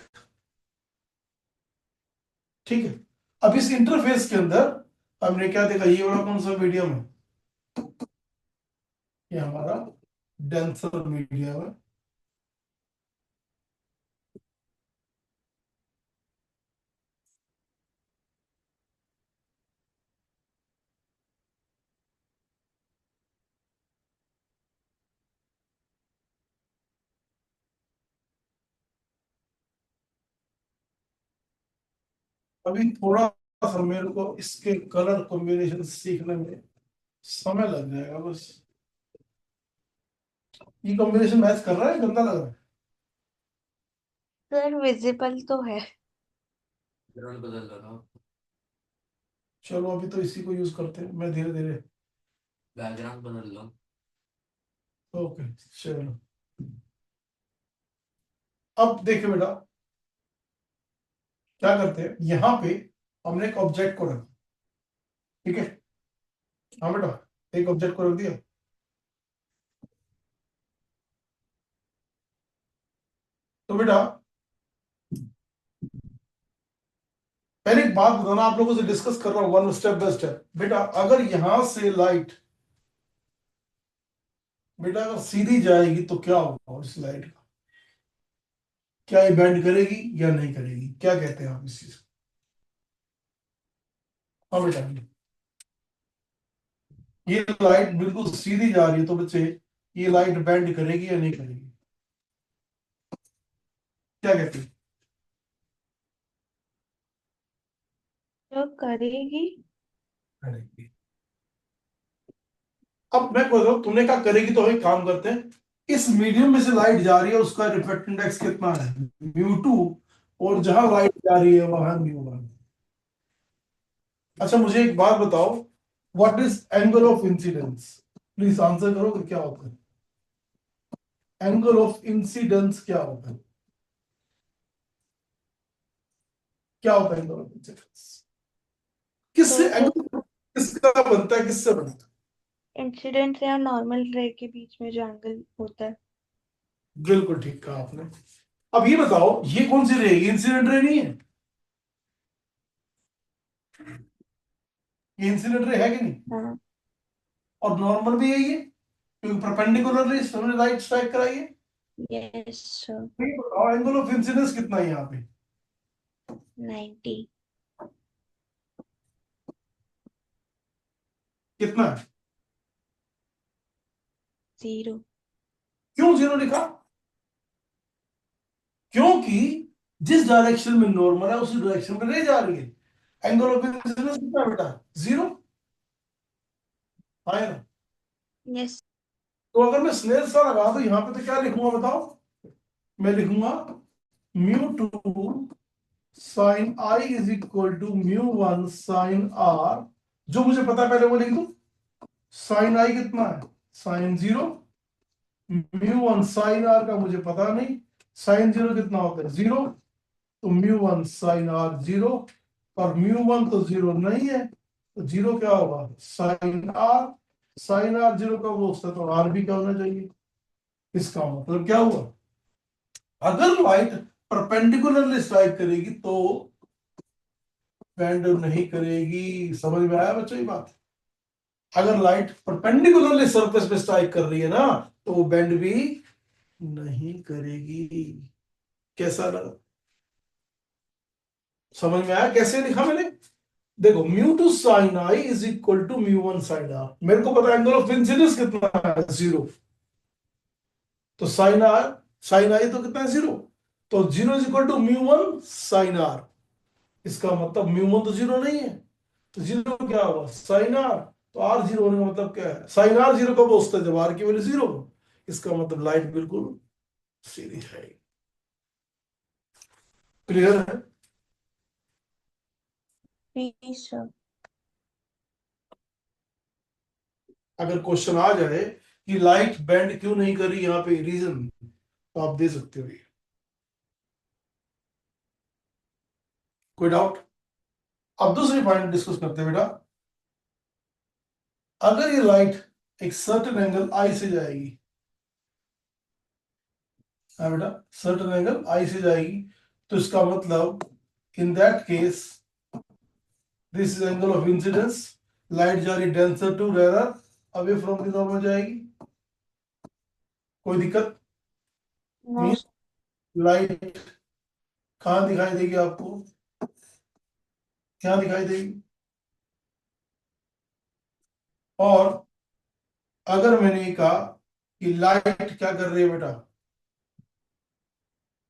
ठीक है। अब इस इंटरफेस के अंदर हमने क्या देखा, ये वाला कौन सा मीडियम है, ये हमारा डेंसर मीडियम है। अभी थोड़ा सा मेरे को इसके कलर कॉम्बिनेशन सीखने में समय लग जाएगा बस। ये कॉम्बिनेशन मैच कर रहा है, गंदा लग रहा है? सर विजिबल तो है। बैकग्राउंड बदल रहा हूँ। चलो अभी तो इसी को यूज करते हैं, मैं धीरे धीरे। बैकग्राउंड बदल लो। ओके, चलो, अब देखिए बेटा, क्या करते हैं, यहां पे हमने एक ऑब्जेक्ट को रखा, ठीक है। हाँ बेटा, एक ऑब्जेक्ट को रख दिया। तो बेटा पहले एक बात बताना, आप लोगों से डिस्कस कर रहा हूं वन स्टेप बाय स्टेप। बेटा अगर यहां से लाइट, बेटा अगर सीधी जाएगी तो क्या होगा इस लाइट का? क्या ये बेंड करेगी या नहीं करेगी, क्या कहते हैं आप इस चीज को? हाँ बेटा, ये लाइट बिल्कुल सीधी जा रही है तो बच्चे ये लाइट बेंड करेगी या नहीं करेगी, क्या कहते हैं? जो करेगी। करेगी। अब मैं बोल रहा हूं, तुमने कहा करेगी, तो एक काम करते हैं, इस मीडियम में से लाइट जा रही है उसका रिफ्लेक्ट इंडेक्स कितना है, म्यू 2, और जहां लाइट जा रही है वहां म्यू 1। अच्छा मुझे एक बात बताओ, what is angle of incidence? Please answer करो कि क्या होता है, एंगल ऑफ इंसिडेंस क्या होता है? क्या होता है एंगल ऑफ इंसिडेंस? किससे तो एंगल किसका बनता है, किससे बनता है? इंसिडेंट या नॉर्मल रे के बीच में जो एंगल होता है। बिल्कुल ठीक कहा आपने। अब ये बताओ, ये कौन सी रे है? इंसिडेंट रे नहीं है? ये इंसिडेंट रे है कि नहीं? हाँ। और नॉर्मल भी है ये, क्योंकि परपेंडिकुलरली हमने लाइट स्ट्राइक कराई है। Yes sir. तो ये बताओ एंगल ऑफ इंसिडेंस कितना है यहाँ पे? 90। कितना है? 0। क्यों जीरो लिखा? क्योंकि जिस डायरेक्शन में नॉर्मल है उसी डायरेक्शन में रे जा रही है। एंगल ऑफ इंसिडेंस कितना है बेटा? 0। हाँ या ना? यस। तो अगर मैं स्नेल सा लगा तो यहाँ पे तो क्या लिखूंगा बताओ? मैं लिखूंगा mu two sine I is equal to mu one sine r. जो मुझे पता है पहले वो लिख दूं। साइन आई कितना है? Sine 0। Mu one sine r का मुझे पता नहीं। साइन 0 कितना होता है? 0। तो म्यू वन साइन आर 0। और म्यू वन तो 0 नहीं है, तो 0 क्या होगा? Sign are. साइन आर 0 का वो होता है तो आर भी क्या होना चाहिए? इसका मतलब क्या हुआ? अगर लाइट परपेंडिकुलरली स्ट्राइक करेगी तो बेंड नहीं करेगी। समझ में आया बच्चों ये बात? अगर लाइट परपेंडिकुलरली सरफेस पे स्ट्राइक कर रही है ना, तो वो बेंड भी नहीं करेगी। कैसा लगा? समझ में आया कैसे लिखा मैंने? देखो mu two sine I is equal to mu one sine r. मेरे को पता है एंगल ऑफ इंसिडेंस कितना है? 0। तो साइन आई तो कितना है? 0। तो 0 is equal to mu one sine r. इसका मतलब म्यू वन तो 0 नहीं है, तो 0 क्या होगा? Sign are. तो आर 0 होने का मतलब क्या है? साइन आर 0 कब होता है? जब आर की वैल्यू 0 हो। इसका मतलब लाइट बिल्कुल सीधी है। क्लियर है? Please sir. अगर क्वेश्चन आ जाए कि लाइट बेंड क्यों नहीं करी यहाँ पे, रीजन, तो आप दे सकते हो। कोई डाउट? अब दूसरी पॉइंट डिस्कस करते हैं बेटा। अगर ये लाइट एक सर्टेन एंगल आई से जाएगी, हाँ बेटा, सर्टेन एंगल आई से जाएगी, तो इसका मतलब in that case this is angle of incidence. Light जा रही denser to rarer away from the normal जाएगी। कोई दिक्कत? नो मीन लाइट कहाँ दिखाई देगी आपको? क्या दिखाई देगी? और अगर मैंने ये कहा कि लाइट क्या कर रही है बेटा,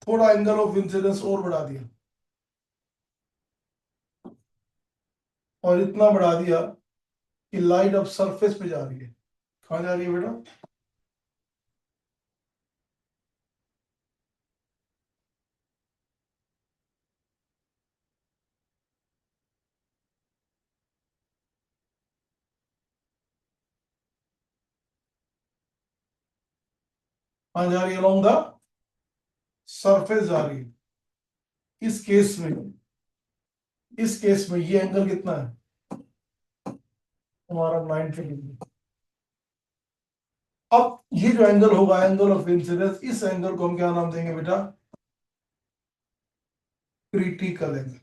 थोड़ा एंगल ऑफ इंसिडेंस और बढ़ा दिया, और इतना बढ़ा दिया कि लाइट अब सरफेस पे जा रही है। कहाँ जा रही है बेटा? कहाँ जा रही है? अलोंग द सरफेस जा रही है। इस केस में, इस केस में ये एंगल कितना है? हमारा 90 डिग्री। अब ये जो एंगल होगा एंगल ऑफ इंसिडेंस, इस एंगल को हम क्या नाम देंगे बेटा? Critical angle.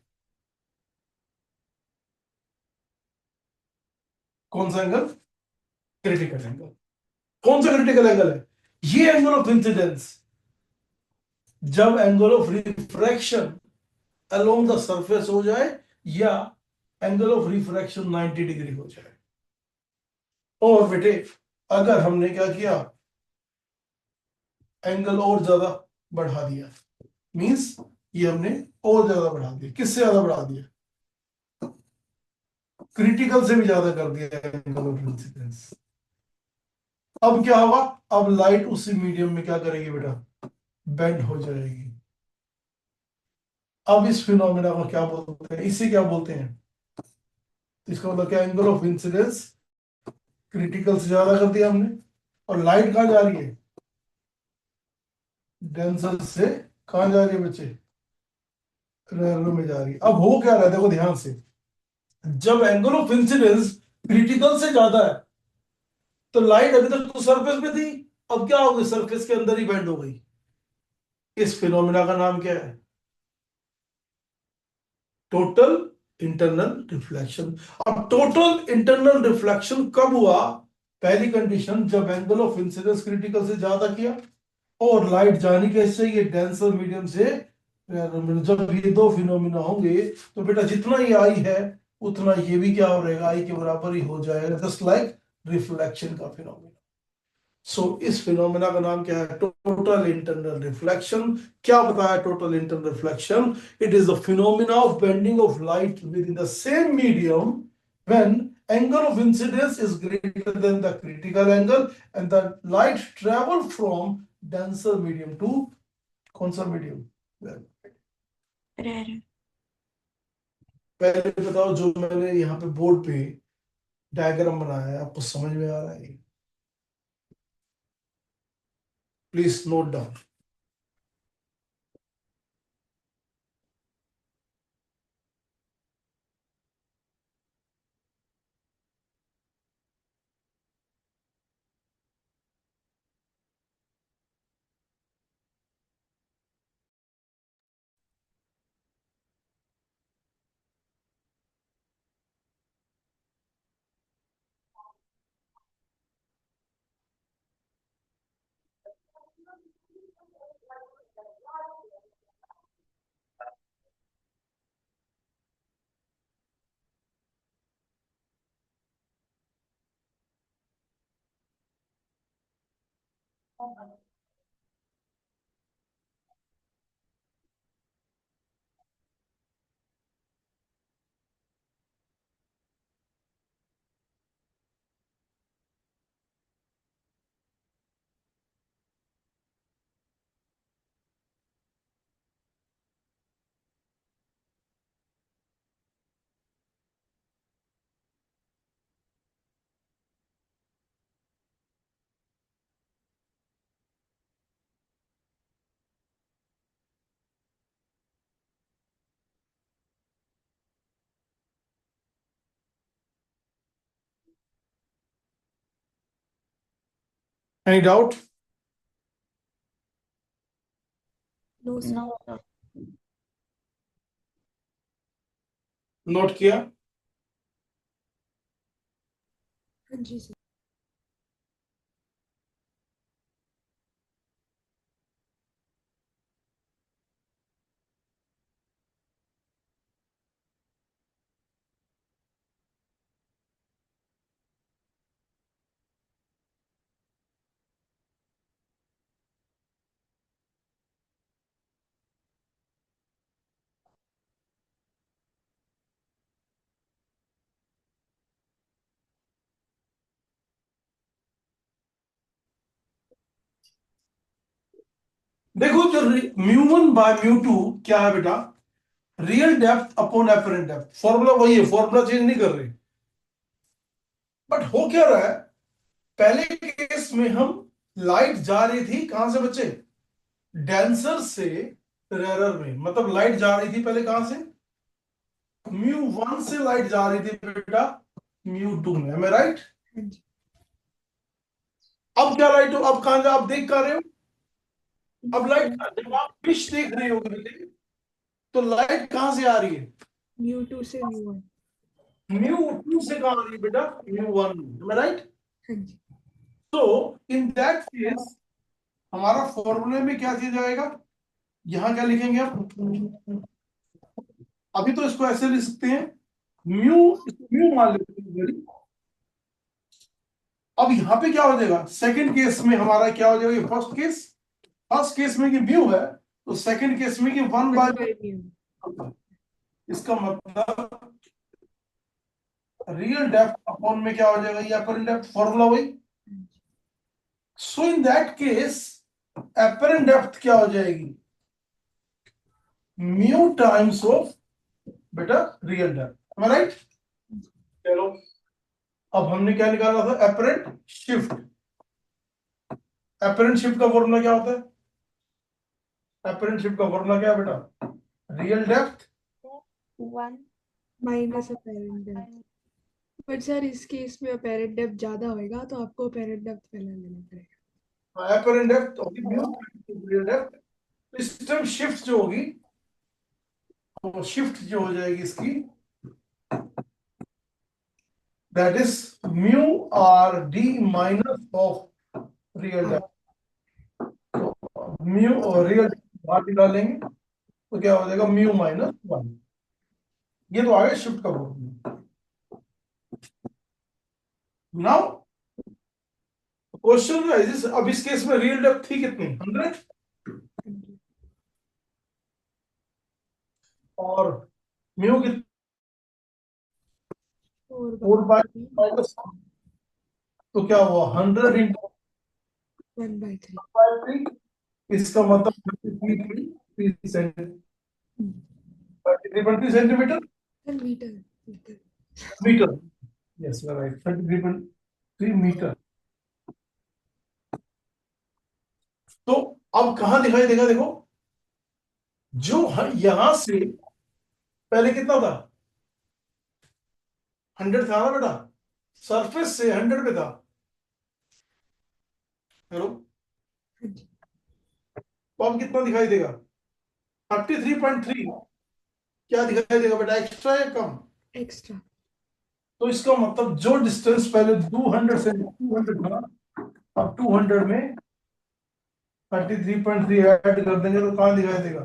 कौन सा एंगल? Critical angle. कौन सा क्रिटिकल एंगल है? ये एंगल ऑफ इंसिडेंस जब angle of refraction along the surface हो जाए, या एंगल ऑफ रिफ्रैक्शन 90 डिग्री हो जाए। और बेटे अगर हमने क्या किया, एंगल और ज्यादा बढ़ा दिया, मींस ये हमने और ज्यादा बढ़ा दिया। किससे ज्यादा बढ़ा दिया? क्रिटिकल से भी ज्यादा कर दिया एंगल ऑफ इंसिडेंस। अब क्या होगा? अब लाइट उसी मीडियम में क्या करेगी बेटा? बेंड हो जाएगी। अब इस फिनोमेना को क्या बोलते हैं? इसे क्या बोलते हैं? इसका मतलब क्या? एंगल ऑफ इंसिडेंस क्रिटिकल से ज्यादा कर दिया हमने। और लाइट कहां जा रही है? डेंसर से कहां जा रही है बच्चे? रेयर में जा रही है। अब हो क्या रहा है देखो ध्यान से, जब एंगल ऑफ इंसिडेंस क्रिटिकल से ज्यादा है तो लाइट अभी तक तो सरफेस पे थी, अब क्या हो गई, सरफेस के अंदर ही बेंड हो गई। इस फिनोमिना का नाम क्या है? Total internal reflection. अब टोटल इंटरनल रिफ्लेक्शन कब हुआ? पहली कंडीशन, जब एंगल ऑफ इंसिडेंस क्रिटिकल से ज्यादा किया और लाइट जानी कैसे चाहिए, डेंसर मीडियम से rarer medium। जब ये दो फिनोमिना होंगे तो बेटा जितना ये आई है उतना ये भी क्या हो रहेगा, आई के बराबर ही हो जाएगा, जस्ट लाइक रिफ्लेक्शन का फिनोमिना। सो इस फिनोमेना का नाम क्या है? Total internal reflection. क्या बताया total internal reflection? It is the phenomena of bending of light with in the same medium when angle of incidence is greater than the critical angle and the light travel from denser medium to कौन सा medium? रह पहले बताओ, जो मैंने यहाँ पे board पे डायग्राम बनाया है आपको समझ में आ रहा है? Please note down. Any doubt? No, sir. No note किया? हाँ जी सर। देखो जो mu one by mu two क्या है बेटा? Real depth upon apparent depth. Formula वही है, फॉर्मूला चेंज नहीं कर रहे। बट हो क्या रहा है, पहले केस में हम लाइट जा रही थी कहां से बच्चे? डेंसर से रेरर में। मतलब लाइट जा रही थी पहले कहां से? म्यू वन से लाइट जा रही थी बेटा म्यू टू में। मैं राइट? हाँ जी। अब क्या लाइट हो, अब कहां जा, आप देख कर रहे हो? अब लाइट, जब आप फिश देख रहे हो तो लाइट कहां से आ रही है? μ2 से μ1। म्यू टू से कहां आ रही है बेटा? Mu one. राइट? हाँ जी। तो इन दैट केस हमारा फॉर्मूले में क्या चीज आएगा? यहां क्या लिखेंगे आप? अभी तो इसको ऐसे लिख सकते हैं, म्यू, म्यू मान लेते हैं। अब यहां पे क्या हो जाएगा, सेकंड केस में हमारा क्या हो जाएगा? फर्स्ट केस, फर्स्ट केस में कि म्यू है तो सेकंड केस में कि वन बाय। μ। इसका मतलब रियल डेप्थ अपॉन में क्या हो जाएगा? ये अपरेंट डेप्थ, फॉर्मूला वही। So in that case apparent depth क्या हो जाएगी? म्यू टाइम्स ऑफ बेटा रियल डेप्थ। राइट? चलो, अब हमने क्या निकाला था? Apparent shift. अपरेंट शिफ्ट का फॉर्मूला क्या होता है? अपरेंट शिफ्ट का फॉर्मूला क्या है बेटा? Real depth one minus apparent depth. But sir इस केस में अपेरेंट डेप्थ ज्यादा होएगा तो आपको अपेरेंट डेप्थ पहले लेना पड़ेगा। अपेरेंट डेप्थ और रियल डेप्थ, इस टाइम शिफ्ट जो होगी, वो शिफ्ट जो हो जाएगी इसकी, that is mu R D minus of real depth. Mu और रियल बाहर निकालेंगे तो क्या हो जाएगा, म्यू माइनस 1। ये तो आगे शिफ्ट का बोल। नाउ क्वेश्चन राइजेस, अब इस केस में रियल डेप्थ थी कितनी, 100, और म्यू कितनी, 4 बाय माइनस, तो क्या हुआ 100 इंटू 1/3। 3, इसका मतलब 33 centimetre, metre metre, yes right, 33.3 metre. तो अब कहां दिखाई देगा, देखो जो यहां से पहले कितना था, 100 था ना बेटा, सरफेस से 100 पे था। हेलो, तो अब कितना दिखाई देगा, 33.3। क्या दिखाई देगा बेटा, एक्स्ट्रा या कम? एक्स्ट्रा। तो इसका मतलब जो डिस्टेंस पहले 200 से 200 था, अब 200 में 33.3 ऐड कर देंगे तो कहां दिखाई देगा,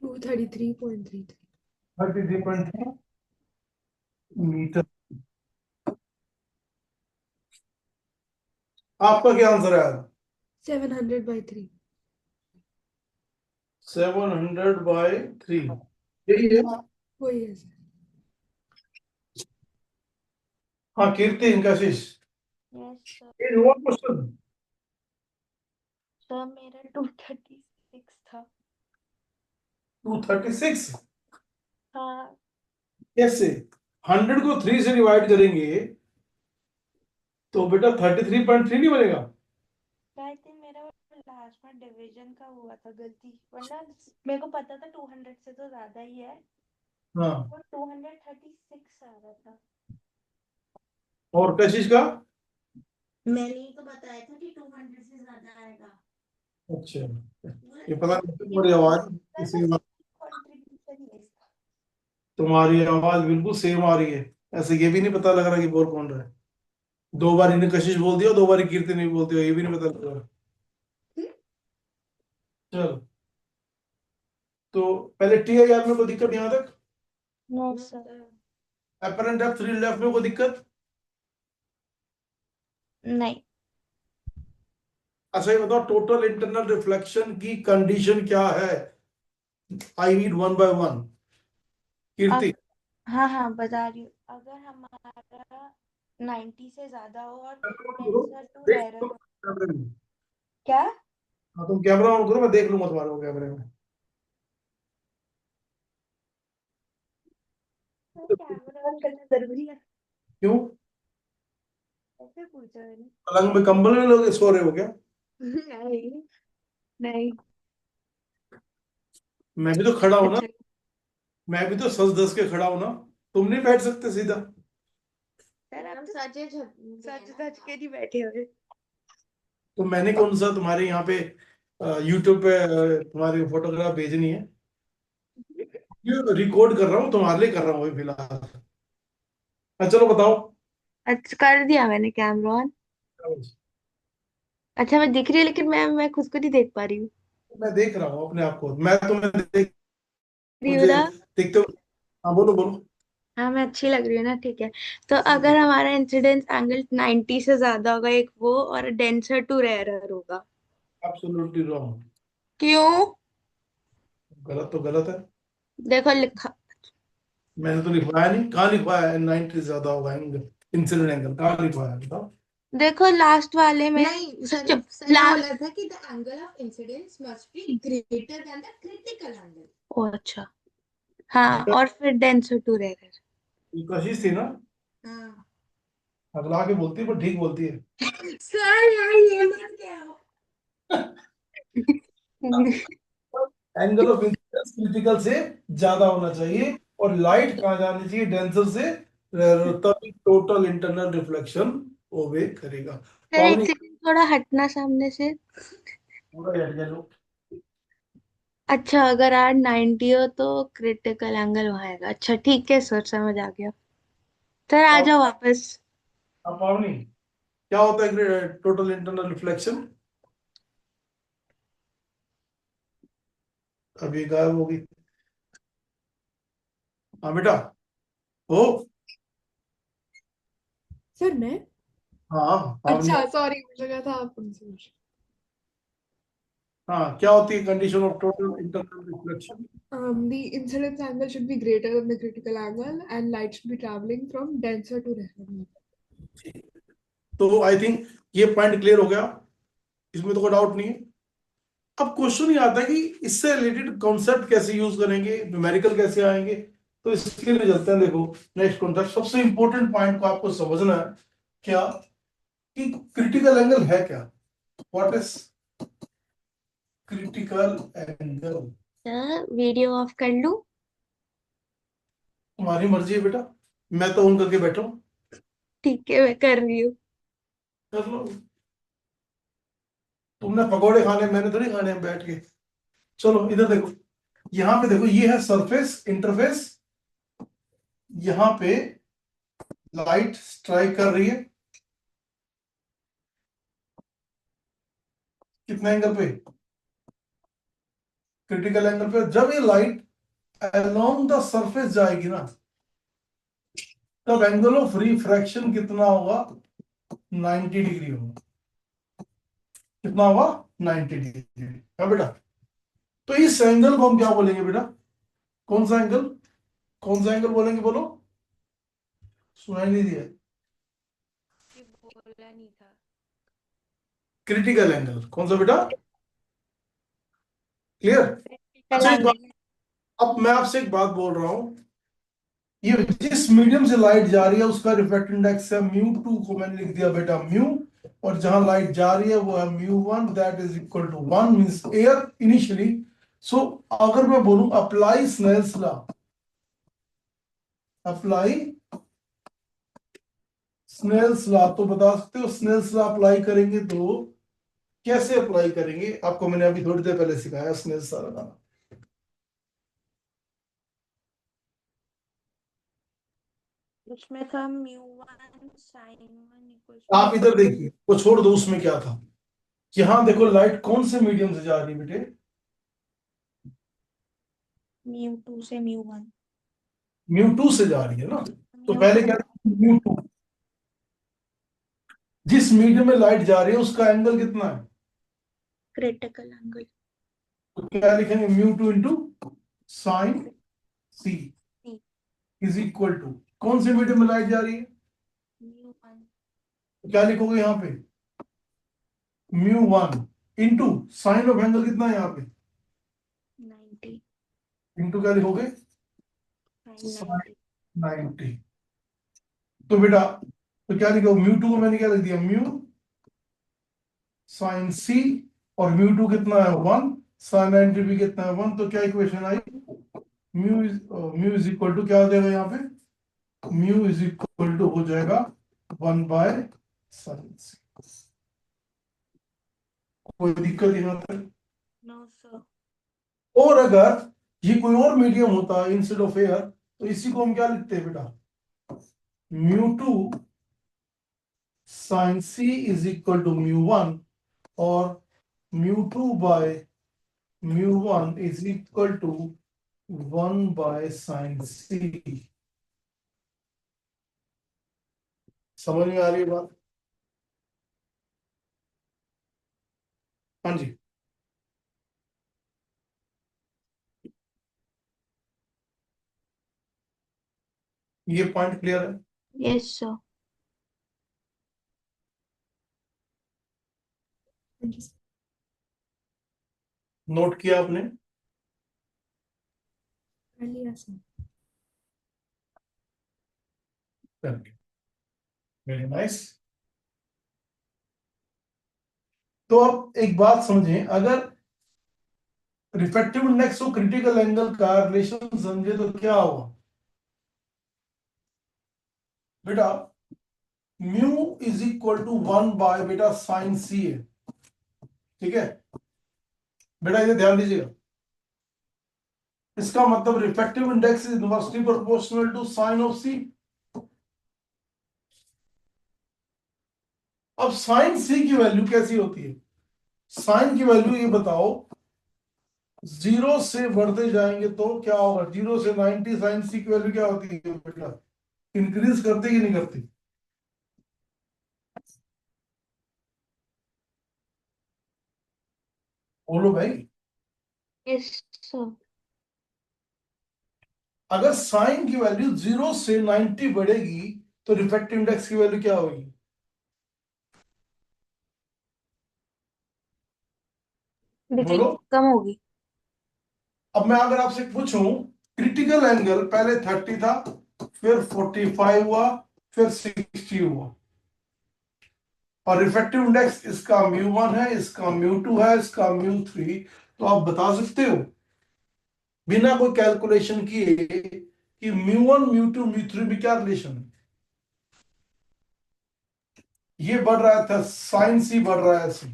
233.33। 33.3 मीटर। आपका क्या आंसर है? 700/3। 700/3, यही है। वही है सर। हाँ कीर्ति, कशिश, यस सर। ये हुआ क्वेश्चन। सर मेरा 236 था। 236 हाँ कैसे, 100 को 3 से डिवाइड करेंगे तो बेटा 33.3 नहीं बनेगा? आई थिंक मेरा लास्ट में डिवीजन का हुआ था गलती, वरना मेरे को पता था 200 से तो ज्यादा ही है, हाँ, और 236 आ रहा था। और कशिश का? मैंने ही तो बताया था कि 200 से ज्यादा आएगा। अच्छा, ये पता नहीं तुम्हारी आवाज किसी बात, कंट्रीब्यूशन है इसका। तुम्हारी आवाज बिल्कुल सेम आ रही है, ऐसे ये भी नहीं पता लग रहा कि बोल कौन रहा है। 2 बार इन्हें कशिश बोल दिया, 2 बार कीर्ति नहीं बोलती हो, ये भी नहीं पता लग रहा। चलो, तो पहले टी आई आर में कोई दिक्कत यहां तक? No sir. Apparent depth real depth में कोई दिक्कत? नहीं। अच्छा ये बताओ, टोटल इंटरनल रिफ्लेक्शन की कंडीशन क्या है? I need 1 bye 1। कीर्ति, हाँ हाँ बता रही हूँ, अगर हमारा 90 से ज्यादा हो और डेंसर टू रेयरर हो। क्या? हाँ तुम कैमरा ऑन करो, मैं देख लूंगा तुम्हारे को कैमरे में। कैमरा ऑन करना जरूरी है? क्यों, ऐसे पूछा मैंने। पलंग में कंबल में लोग सो रहे हो क्या? नहीं नहीं। मैं भी तो खड़ा हूं ना, अच्छा मैं भी तो सज धज के खड़ा हूं ना, तुम नहीं बैठ सकते सीधा? सर, आप हम तो सजे सच सच के नहीं बैठे हुए। तो मैंने कौन सा तुम्हारे यहाँ पे यूट्यूब पे तुम्हारी फोटोग्राफ भेजनी है? ये रिकॉर्ड कर रहा हूँ, तुम्हारे लिए कर रहा हूँ अभी फिलहाल। हाँ, चलो बताओ। अच्छा कर दिया मैंने कैमरा ऑन। अच्छा मैं दिख रही हूँ, लेकिन मैं खुद को नहीं देख पा रही हूँ। मैं देख रहा हूँ अपने आप को, मैं तुम्हें देख, रही हूँ मुझे ना? देखते हो? हाँ बोलो बोलो। हाँ मैं अच्छी लग रही हूँ ना, ठीक है। तो अगर हमारा इंसिडेंस एंगल 90 से ज्यादा होगा, एक वो, और डेंसर टू रेयरर होगा। Absolutely wrong. क्यों? गलत तो गलत है, देखो लिखा। मैंने तो लिखवाया नहीं, कहाँ लिखवाया है 90 से ज्यादा होगा एंगल, इंसिडेंट एंगल कहाँ लिखवाया है बताओ? देखो लास्ट वाले में। नहीं सर, चुप सर ने लास्ट। बोला था कि the angle of incidence must be greater than the critical angle. ओ अच्छा। हाँ और फिर डेंसर टू रेयरर। ये कोशिश थी ना, हाँ अगला के बोलती है पर ठीक बोलती है। सर यार, ये मत क्या हो। एंगल ऑफ क्रिटिकल से ज्यादा होना चाहिए, और लाइट कहाँ जानी चाहिए, डेंसर से rarer, तभी टोटल इंटरनल रिफ्लेक्शन ओबे करेगा। सर एक पावनी सेकंड थोड़ा हटना सामने से। पूरा हट गया लो। अच्छा अगर R90 हो तो क्रिटिकल एंगल वहाँ आएगा। अच्छा ठीक है सर, समझ आ गया। सर आ जाओ वापस। अब पावनी क्या होता है टोटल इंटरनल रिफ्लेक्शन? अभी गायब होगी। हाँ बेटा। ओ सर मैं, हाँ पावनी। अच्छा सॉरी, मुझे लगा था आप उनसे पूछ हाँ, क्या होती है condition of total internal reflection? The incidence angle should be greater than the critical angle and light should be traveling from denser to rarer. तो आई थिंक ये पॉइंट क्लियर हो गया, इसमें तो कोई डाउट नहीं है। अब क्वेश्चन ये आता है कि इससे रिलेटेड कॉन्सेप्ट कैसे यूज करेंगे, न्यूमेरिकल कैसे आएंगे। तो इसके लिए चलते हैं, देखो नेक्स्ट कॉन्सेप्ट, सबसे इंपॉर्टेंट पॉइंट को आपको समझना है क्या, कि क्रिटिकल एंगल है क्या, what is critical angle. Sir video of कर लूं? तुम्हारी मर्जी है बेटा, मैं तो ऑन करके बैठा हूँ, ठीक है मैं कर रही हूँ। कर लो। तुमने पकौड़े खाने, मैंने तो नहीं खाने हैं बैठ के। चलो इधर देखो, यहाँ पे देखो, ये है सरफेस इंटरफेस, यहाँ पे लाइट स्ट्राइक कर रही है, कितने एंगल पे, क्रिटिकल एंगल पे। जब ये लाइट अलोंग द सरफेस जाएगी ना, तब एंगल ऑफ रिफ्रैक्शन कितना होगा, 90 डिग्री होगा। कितना होगा, 90 डिग्री। हाँ बेटा, तो इस एंगल को हम क्या बोलेंगे बेटा, कौन सा एंगल, कौन सा एंगल बोलेंगे, बोलो, सुनाई नहीं दिया। ये बोला नहीं था। क्रिटिकल एंगल कौन सा बेटा, क्लियर। क्रिटिकल अच्छा एक बात, एंगल। अब मैं आपसे एक बात बोल रहा हूं, ये जिस मीडियम से लाइट जा रही है उसका रिफ्रैक्ट इंडेक्स है म्यू 2, को मैंने लिख दिया बेटा म्यू, और जहां लाइट जा रही है वो है mu 1, that is equal to 1, means air initially. So अगर मैं बोलूं apply Snell's law, apply Snell's law, तो बता सकते हो स्नेल्स लॉ अप्लाई करेंगे तो कैसे अप्लाई करेंगे, आपको मैंने अभी थोड़ी देर पहले सिखाया स्नेल्स लॉ लगाना। उसमें था μ1 sin 1 आप = इधर देखिए, वो छोड़ दो, उसमें क्या था, यहां देखो लाइट कौन से मीडियम से जा रही है बेटे, μ2 से μ1। म्यू 2 से जा रही है ना, तो पहले μ2 क्या, म्यू 2, जिस मीडियम में लाइट जा रही है उसका एंगल कितना है, क्रिटिकल एंगल। तो क्या लिखेंगे, mu 2 into sine c c is equal to, कौन से मीडियम में लाइट जा रही है, μ1 तो क्या लिखोगे यहाँ पे, mu 1 into sine of angle कितना है यहाँ पे, 90 इंटू क्या लिखोगे, sin साइन 90। 90। तो बेटा, तो क्या लिखोगे, म्यू 2 को मैंने क्या लिख दिया, म्यू साइन सी, और म्यू 2 कितना है 1, साइन 90 भी कितना है 1, तो क्या इक्वेशन आई, म्यू इज इक्वल टू क्या हो जाएगा यहाँ पे, म्यू इज इक्वल टू हो जाएगा 1/sin c। कोई दिक्कत यहाँ तक। No sir. और अगर ये कोई और मीडियम होता है इंस्टेड ऑफ एयर, तो इसी को हम क्या लिखते हैं बेटा, mu 2 sine c is equal to mu 1, और mu 2 by mu 1 is equal to 1/sin c। समझ में आ रही है बात? हाँ जी, ये पॉइंट क्लियर है, यस सर। नोट किया आपने, कर लिया सर। Very nice. तो अब एक बात समझें, अगर रिफ्रैक्टिव इंडेक्स और क्रिटिकल एंगल का रिलेशन समझे तो क्या होगा बेटा, mu is equal to 1 by बेटा साइन सी है, ठीक है बेटा, ये ध्यान दीजिएगा। इसका मतलब refractive index is inversely proportional to sine of C. अब साइन सी की वैल्यू कैसी होती है, साइन की वैल्यू ये बताओ, 0 से बढ़ते जाएंगे तो क्या होगा, 0 से 90 साइन सी की वैल्यू क्या होती है बेटा, इंक्रीज करती कि नहीं करती, बोलो भाई। Yes sir. अगर साइन की वैल्यू 0 से 90 बढ़ेगी तो रिफ्रैक्टिव इंडेक्स की वैल्यू क्या होगी, बोलो। कम होगी। अब मैं अगर आपसे पूछूं, क्रिटिकल एंगल पहले 30 था, फिर 45 हुआ, फिर 60 हुआ, और रिफ्रैक्टिव इंडेक्स इसका म्यू 1 है, इसका म्यू 2 है, इसका म्यू 3, तो आप बता सकते हो बिना कोई कैलकुलेशन किए कि म्यू 1 म्यू 2 म्यू 3 में क्या रिलेशन है। ये बढ़ रहा था, साइन सी बढ़ रहा है सी,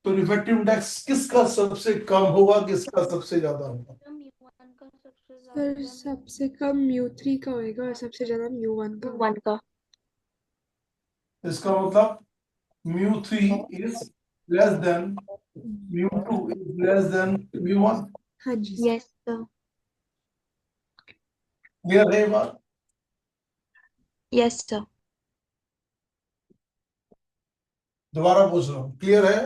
तो रिफ्रैक्टिव इंडेक्स किसका सबसे कम होगा, किसका सबसे ज्यादा होगा, म्यू 1 का सबसे सर ज्यादा सबसे कम म्यू 3 का होएगा और सबसे ज्यादा म्यू 1 का। वन का। इसका मतलब mu 3 is less than mu 2 is less than mu 1। हाँ जी सर। Yes sir. क्लियर है ये बात, यस सर। दोबारा पूछ रहा हूं, क्लियर है,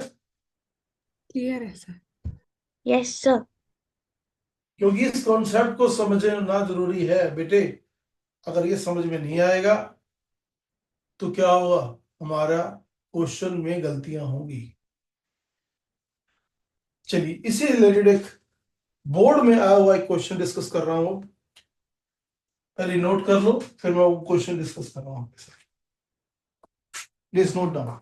क्लियर है सर। Yes sir. क्योंकि इस कॉन्सेप्ट को समझना जरूरी है बेटे, अगर ये समझ में नहीं आएगा तो क्या होगा, हमारा क्वेश्चन में गलतियां होंगी। चलिए, इसी रिलेटेड एक बोर्ड में आया हुआ एक क्वेश्चन डिस्कस कर रहा हूं, पहले नोट कर लो, फिर मैं वो क्वेश्चन डिस्कस कर रहा हूं आपके साथ। Please note down.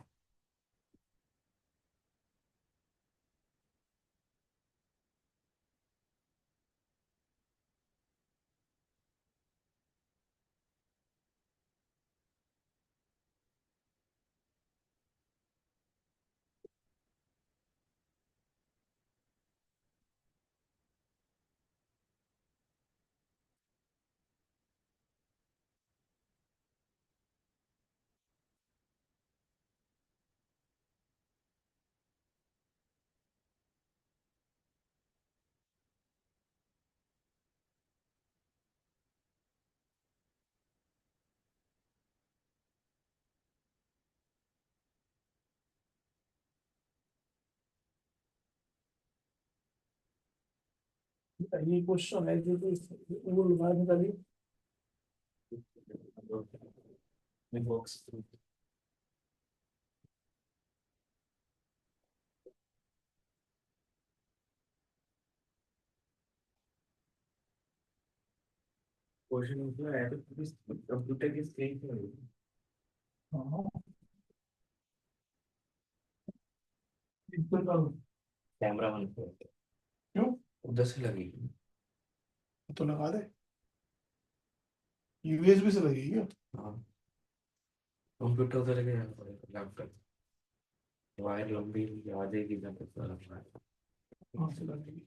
ये क्वेश्चन है जो वो लगाने निकालिए। बॉक्स क्वेश्चन मतलब है तो कंप्यूटर की स्क्रीन पे हाँ, बिल्कुल करो। कैमरा ऑन कर क्यों, उधर से लगेगी। तो लगा दे, यूएसबी से लगेगी क्या? हाँ कंप्यूटर उधर लगे लैपटॉप वायर लंबी आ जाएगी जब तक लगा है। कहाँ से लगेगी,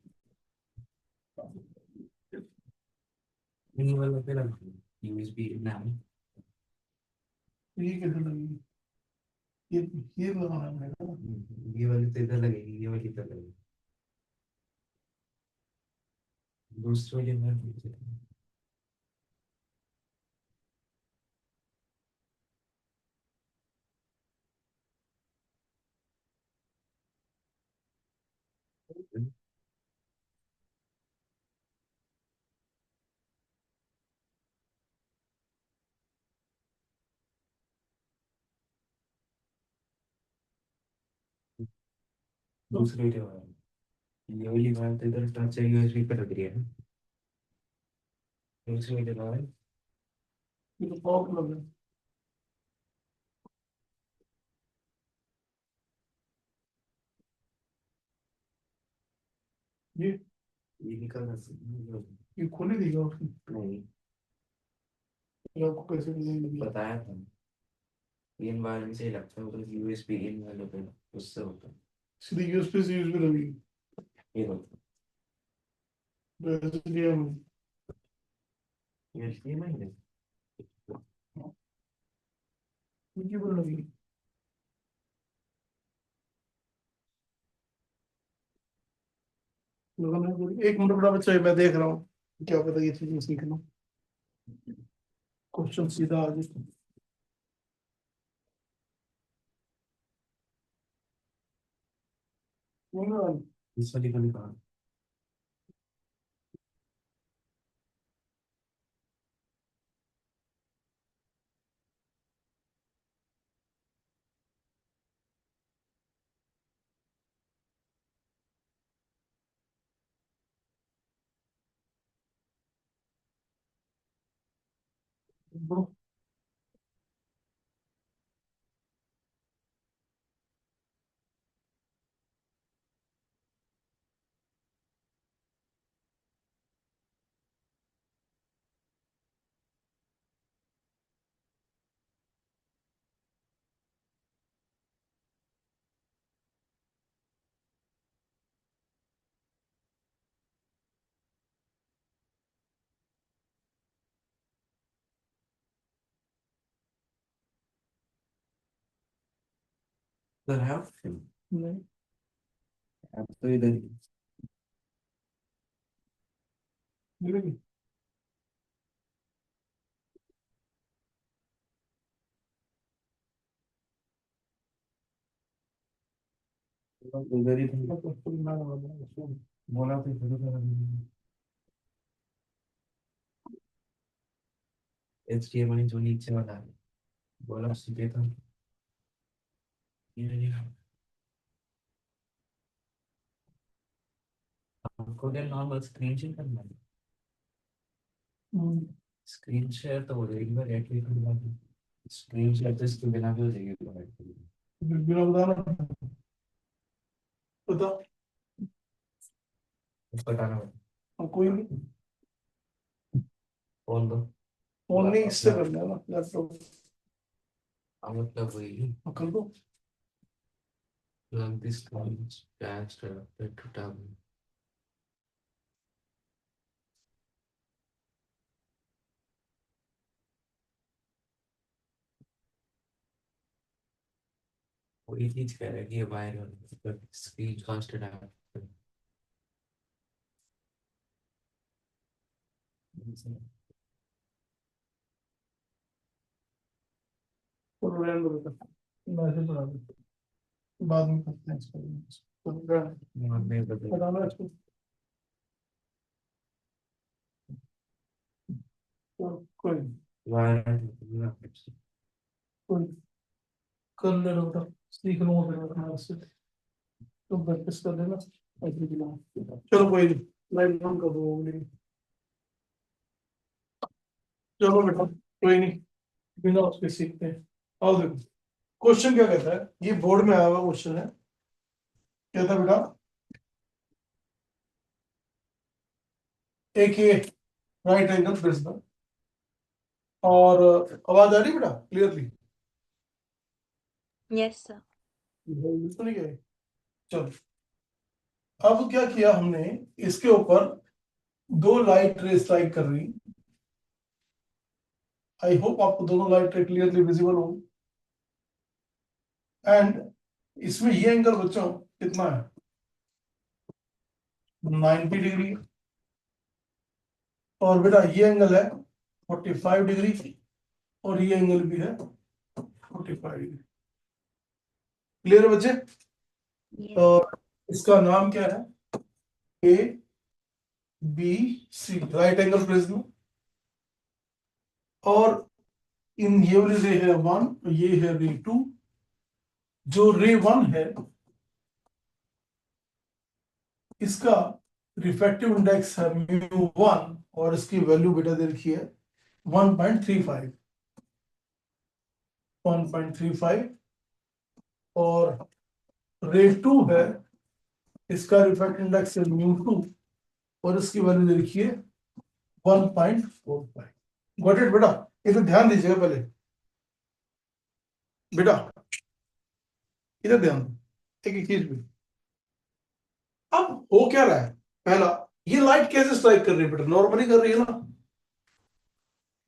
इन वाला पे लगा यूएसबी ना ये किधर लगेगी, ये लगाना पड़ेगा ना। ये वाली तो इधर लगेगी ये वाली इधर लगेगी दूसरी वाली मैं दूसरी वाली वायर ये वाली वायर तो इधर टच है यूएसबी पे लग रही है दूसरी वाली वायर ये तो प्रॉब्लम है। ये निकलना ये खोली देगा उसकी, नहीं, फिर आपको कैसे डिजाइन लगी? बताया था इन वाले से ही लगता है, तो यूएसबी इन वाले पे उससे होता है, सीधे यूएसबी से यूएसबी लगी, ये होता तो इसलिए हम है यूएसबी में ही नहीं। इनकी बोल लगी। एक मिनट बड़ा बच्चा है, मैं देख रहा हूँ, क्या पता ये चीजें सीखना, क्वेश्चन सीधा आ जाए। इस वाली को निकाल, इधर है नहीं, अब तो इधर ही। मिलेगी। उधर ही था। नहीं, बोला तो शुरू कर HDMI जो नीचे वाला है, बोला उसी पे था। ये नहीं है। आपको क्या नॉर्मल स्क्रीन शेयर करना है? स्क्रीन शेयर तो हो जाएगी पर एट के बाद स्क्रीन शेयर तो इसके बिना भी हो जाएगी। बिना बताना पता, बताना कोई नहीं, बोल दो। फोन नहीं, इससे करना है ना, लैपटॉप मतलब वही कर दो। plug this screen attached to tab. वही चीज कह रहा है कि ये वायर स्क्रीन कास्ट है। और रहने दो बेटा, मैसेज बना दो, बाद में करते हैं इसको, नहीं बदल बताना है इसको। कोई नहीं, वायर कोई नहीं। कर ले लो बेटा, सीख लूंगा फिर अपना इससे, तो प्रैक्टिस कर लेना, ऐसे भी ना। चलो कोई नहीं, लाइट बंद कर दो अगली। चलो बेटा कोई नहीं, बिना उसके सीखते हैं। और देखो क्वेश्चन क्या कहता है, ये बोर्ड में आया हुआ क्वेश्चन है, कहता है बेटा एक ये राइट एंगल प्रिज्म, और आवाज आ रही है बेटा क्लियरली? Yes sir. तो नहीं गए, चलो। अब क्या किया हमने, इसके ऊपर दो लाइट रे स्ट्राइक कर रही, आई होप आपको दोनों लाइट रे क्लियरली विजिबल हो। एंड इसमें ये एंगल बच्चों कितना है, 90 डिग्री, और बेटा ये एंगल है 45 डिग्री, और ये एंगल भी है 45 डिग्री। क्लियर है बच्चे? यस। और इसका नाम क्या है, A B C, right angle prism. और इन ये वाली रे है 1, ये है रे 2। जो रे 1 है इसका रिफ्रैक्टिव इंडेक्स है μ1, और इसकी वैल्यू बेटा दे रखी है 1.35, 1.35। और रे 2 है इसका रिफ्रैक्टिव इंडेक्स है μ2 और इसकी वैल्यू दे रखी है 1.45। गॉट इट बेटा? इधर ध्यान दीजिएगा पहले बेटा, इधर ध्यान दो एक एक चीज भी। अब हो क्या रहा है, पहला ये लाइट कैसे स्ट्राइक कर रही है बेटा? नॉर्मली कर रही है ना,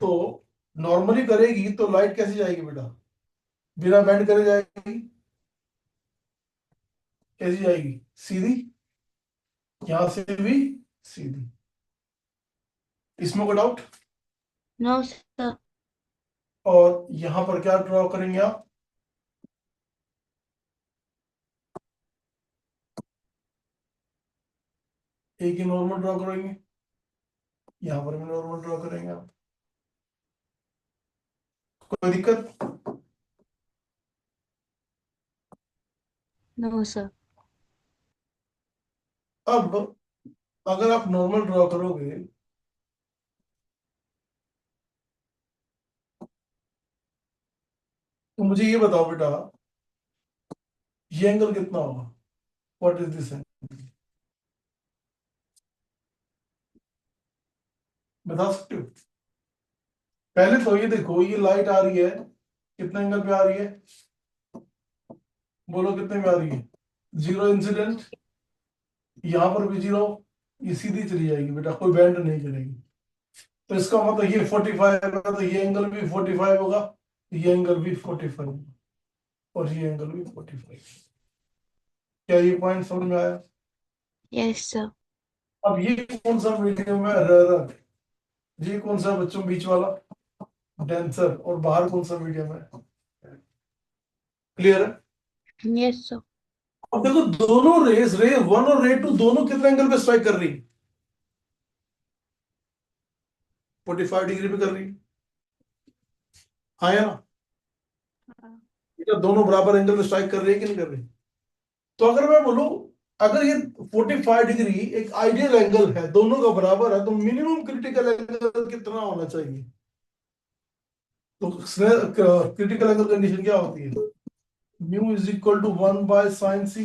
तो नॉर्मली करेगी तो लाइट कैसे जाएगी बेटा? बिना बेंड करे जाएगी। कैसी जाएगी? सीधी, यहां से भी सीधी। इसमें कोई डाउट? No sir. और यहां पर क्या ड्रॉ करेंगे आप? एक ही नॉर्मल ड्रॉ करेंगे, यहां पर भी नॉर्मल ड्रॉ करेंगे आप। कोई दिक्कत? No sir. अब अगर आप नॉर्मल ड्रॉ करोगे तो मुझे ये बताओ बेटा, ये एंगल कितना होगा? What is this angle? बता सकते हो? पहले तो ये देखो, ये लाइट आ रही है कितने एंगल पे आ रही है? बोलो कितने पे आ रही है? जीरो इंसिडेंट, यहां पर भी जीरो, ये सीधी चली जाएगी बेटा, कोई बेंड नहीं करेगी। तो इसका मतलब ये 45 है तो ये एंगल भी 45 होगा, ये एंगल भी 45 होगा, और ये एंगल भी 45। क्या ये पॉइंट समझ में आया? Yes sir. अब ये कौन सा मीडियम है? रर। ये कौन सा बच्चों बीच वाला? डेंसर। और बाहर कौन सा मीडियम है? क्लियर है? Yes sir. अब देखो दोनों रेस, रे 1 और रे 2 दोनों कितने एंगल पे स्ट्राइक कर रही? 45 डिग्री पे कर रही। हाँ या ना? ये दोनों बराबर एंगल पे स्ट्राइक कर रही है कि नहीं कर रही? तो अगर मैं बोलूं, अगर ये 45 डिग्री एक आइडियल एंगल है, दोनों का बराबर है, तो मिनिमम क्रिटिकल एंगल कितना होना चाहिए? तो क्रिटिकल एंगल कंडीशन क्या होती है? Mu is equal to 1 by sine c.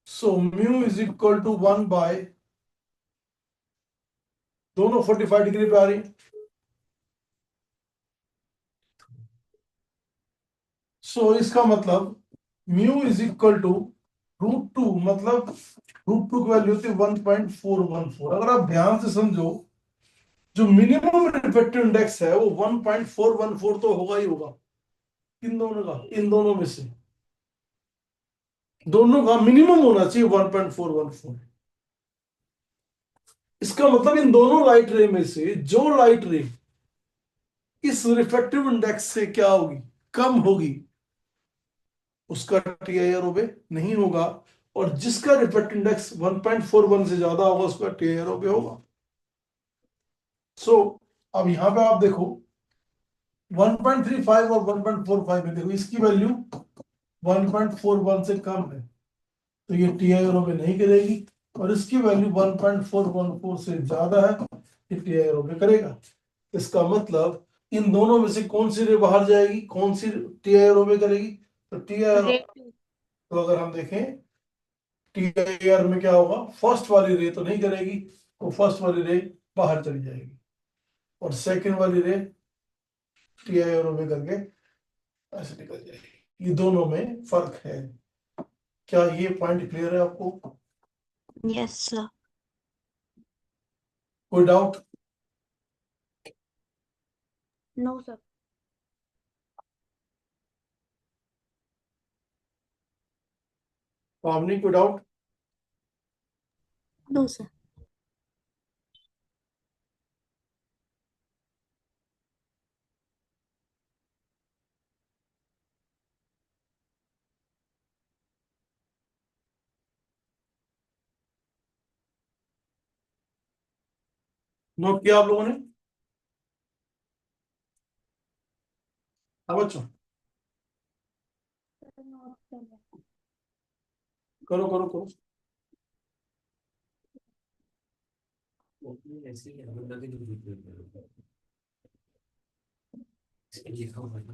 So mu is equal to 1 by, दोनों 45 डिग्री पे आ रही। सो इसका मतलब म्यू इज इक्वल टू √2, मतलब √2 की वैल्यू होती है 1.414। अगर आप ध्यान से समझो, जो मिनिमम रिफ्रैक्टिव इंडेक्स है वो 1.414 तो होगा ही होगा। किन दोनों का? इन दोनों में से दोनों का मिनिमम होना चाहिए 1.414। इसका मतलब इन दोनों लाइट रे में से जो लाइट रे इस रिफ्रैक्टिव इंडेक्स से क्या होगी? कम होगी, उसका टीआईआर ओबे नहीं होगा, और जिसका रिफ्रैक्टिव इंडेक्स 1.41 से ज्यादा होगा उसका टीआईआर ओबे होगा। सो अब यहां पे आप देखो 1.35 और 1.45 में देखो, इसकी वैल्यू 1.41 से कम है तो ये टीआईआर ओबे नहीं करेगी, और इसकी वैल्यू 1.414 से ज्यादा है, ये टीआईआर ओबे करेगा। इसका मतलब इन दोनों में से कौन सी रे बाहर जाएगी, कौन सी टीआईआर ओबे करेगी? तो टीआईआर, रेट। तो अगर हम देखें टीआईआर में क्या होगा, फर्स्ट वाली रे तो नहीं करेगी, तो फर्स्ट वाली रे बाहर चली जाएगी, और सेकंड वाली रे टीआईआर में करके ऐसे निकल जाएगी। ये दोनों में फर्क है। क्या ये पॉइंट क्लियर है आपको? Yes sir. कोई डाउट? No sir. पावनी कोई डाउट? No sir. नोट किया आप लोगों ने? हाँ बच्चों, करो करो करो। ऐसे ही है, मतलब कि लिखा हुआ है ना।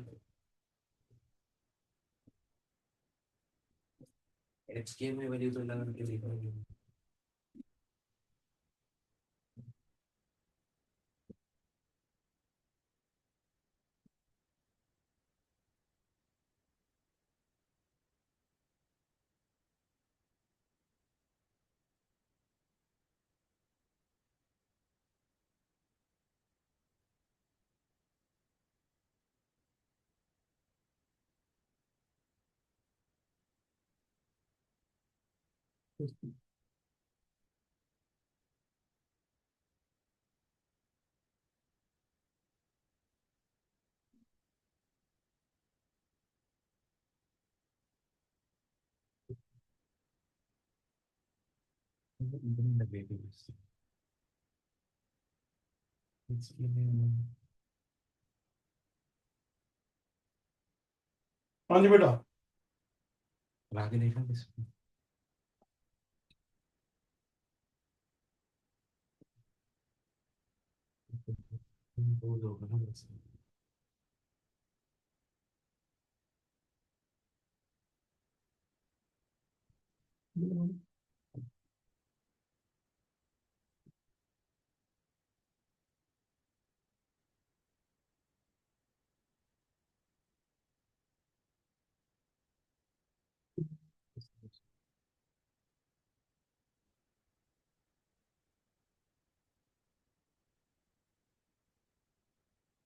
HK में वैल्यू तो लगा के देखा है। नेगेटिव इसलिए हाँ जी बेटा, आगे देखा किसको दो होगा ना बस।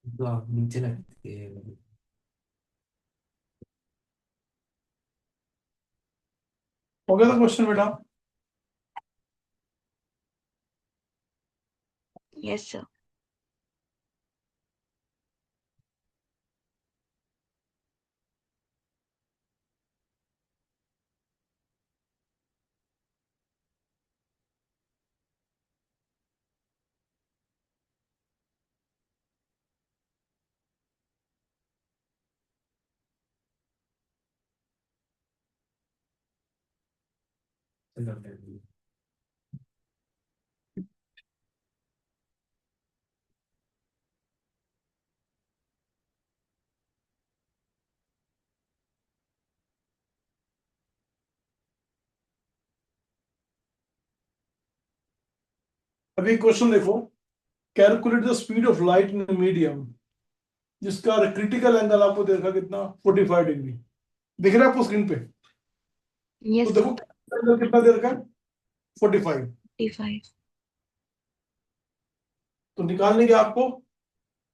तो आप नीचे लगते हैं। हो गया था क्वेश्चन बेटा? Yes sir. अभी क्वेश्चन देखो, calculate the speed of light in medium जिसका क्रिटिकल एंगल आपको देखा कितना, 45 डिग्री दिख रहा है आपको स्क्रीन पे। तो यस देखो एंगल कितना दे रखा है, 45। 45। तो निकालने के आपको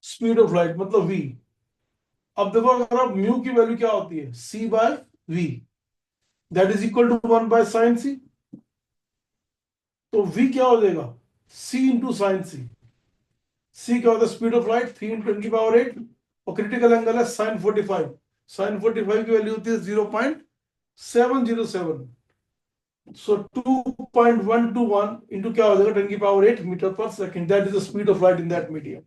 स्पीड ऑफ लाइट मतलब v। अब देखो अगर आप म्यू की वैल्यू क्या होती है, c by v, that is equal to 1 by sine C. तो v क्या हो जाएगा, c into sine C. c क्या होता है, स्पीड ऑफ लाइट 3 × 10⁸ और क्रिटिकल एंगल है साइन 45। साइन 45 की वैल्यू होती है 0.707। सो 2.121 इंटू क्या हो जाएगा 10⁸ मीटर पर second, that is the speed of light in that medium.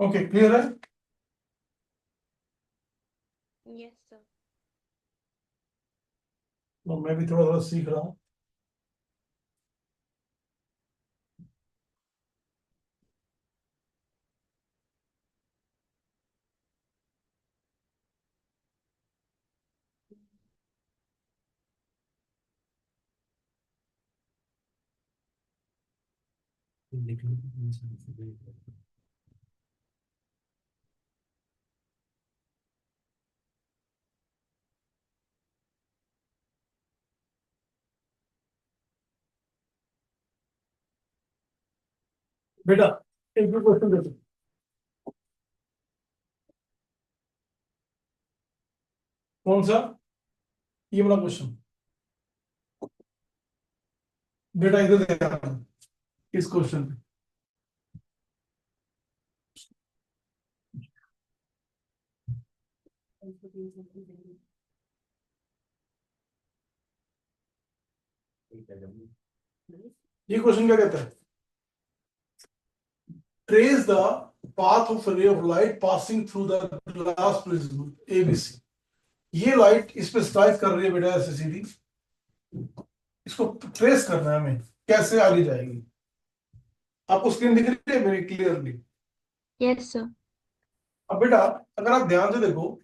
Okay clear है? Yes sir. तो मैं भी थोड़ा थोड़ा सीख रहा हूँ। बेटा एक भी क्वेश्चन देखो, कौन सा, ये वाला क्वेश्चन। बेटा इधर देखना, इस क्वेश्चन पे ये क्वेश्चन क्या कहता है, trace the path of ray of light passing through the glass prism ABC. ये लाइट इस पे स्ट्राइक कर रही है बेटा ऐसे सीधी, इसको ट्रेस करना है हमें, कैसे आगे जाएगी। आपको स्क्रीन दिख रही है मेरी क्लियरली। Yes sir. अब बेटा अगर आप ध्यान से देखो,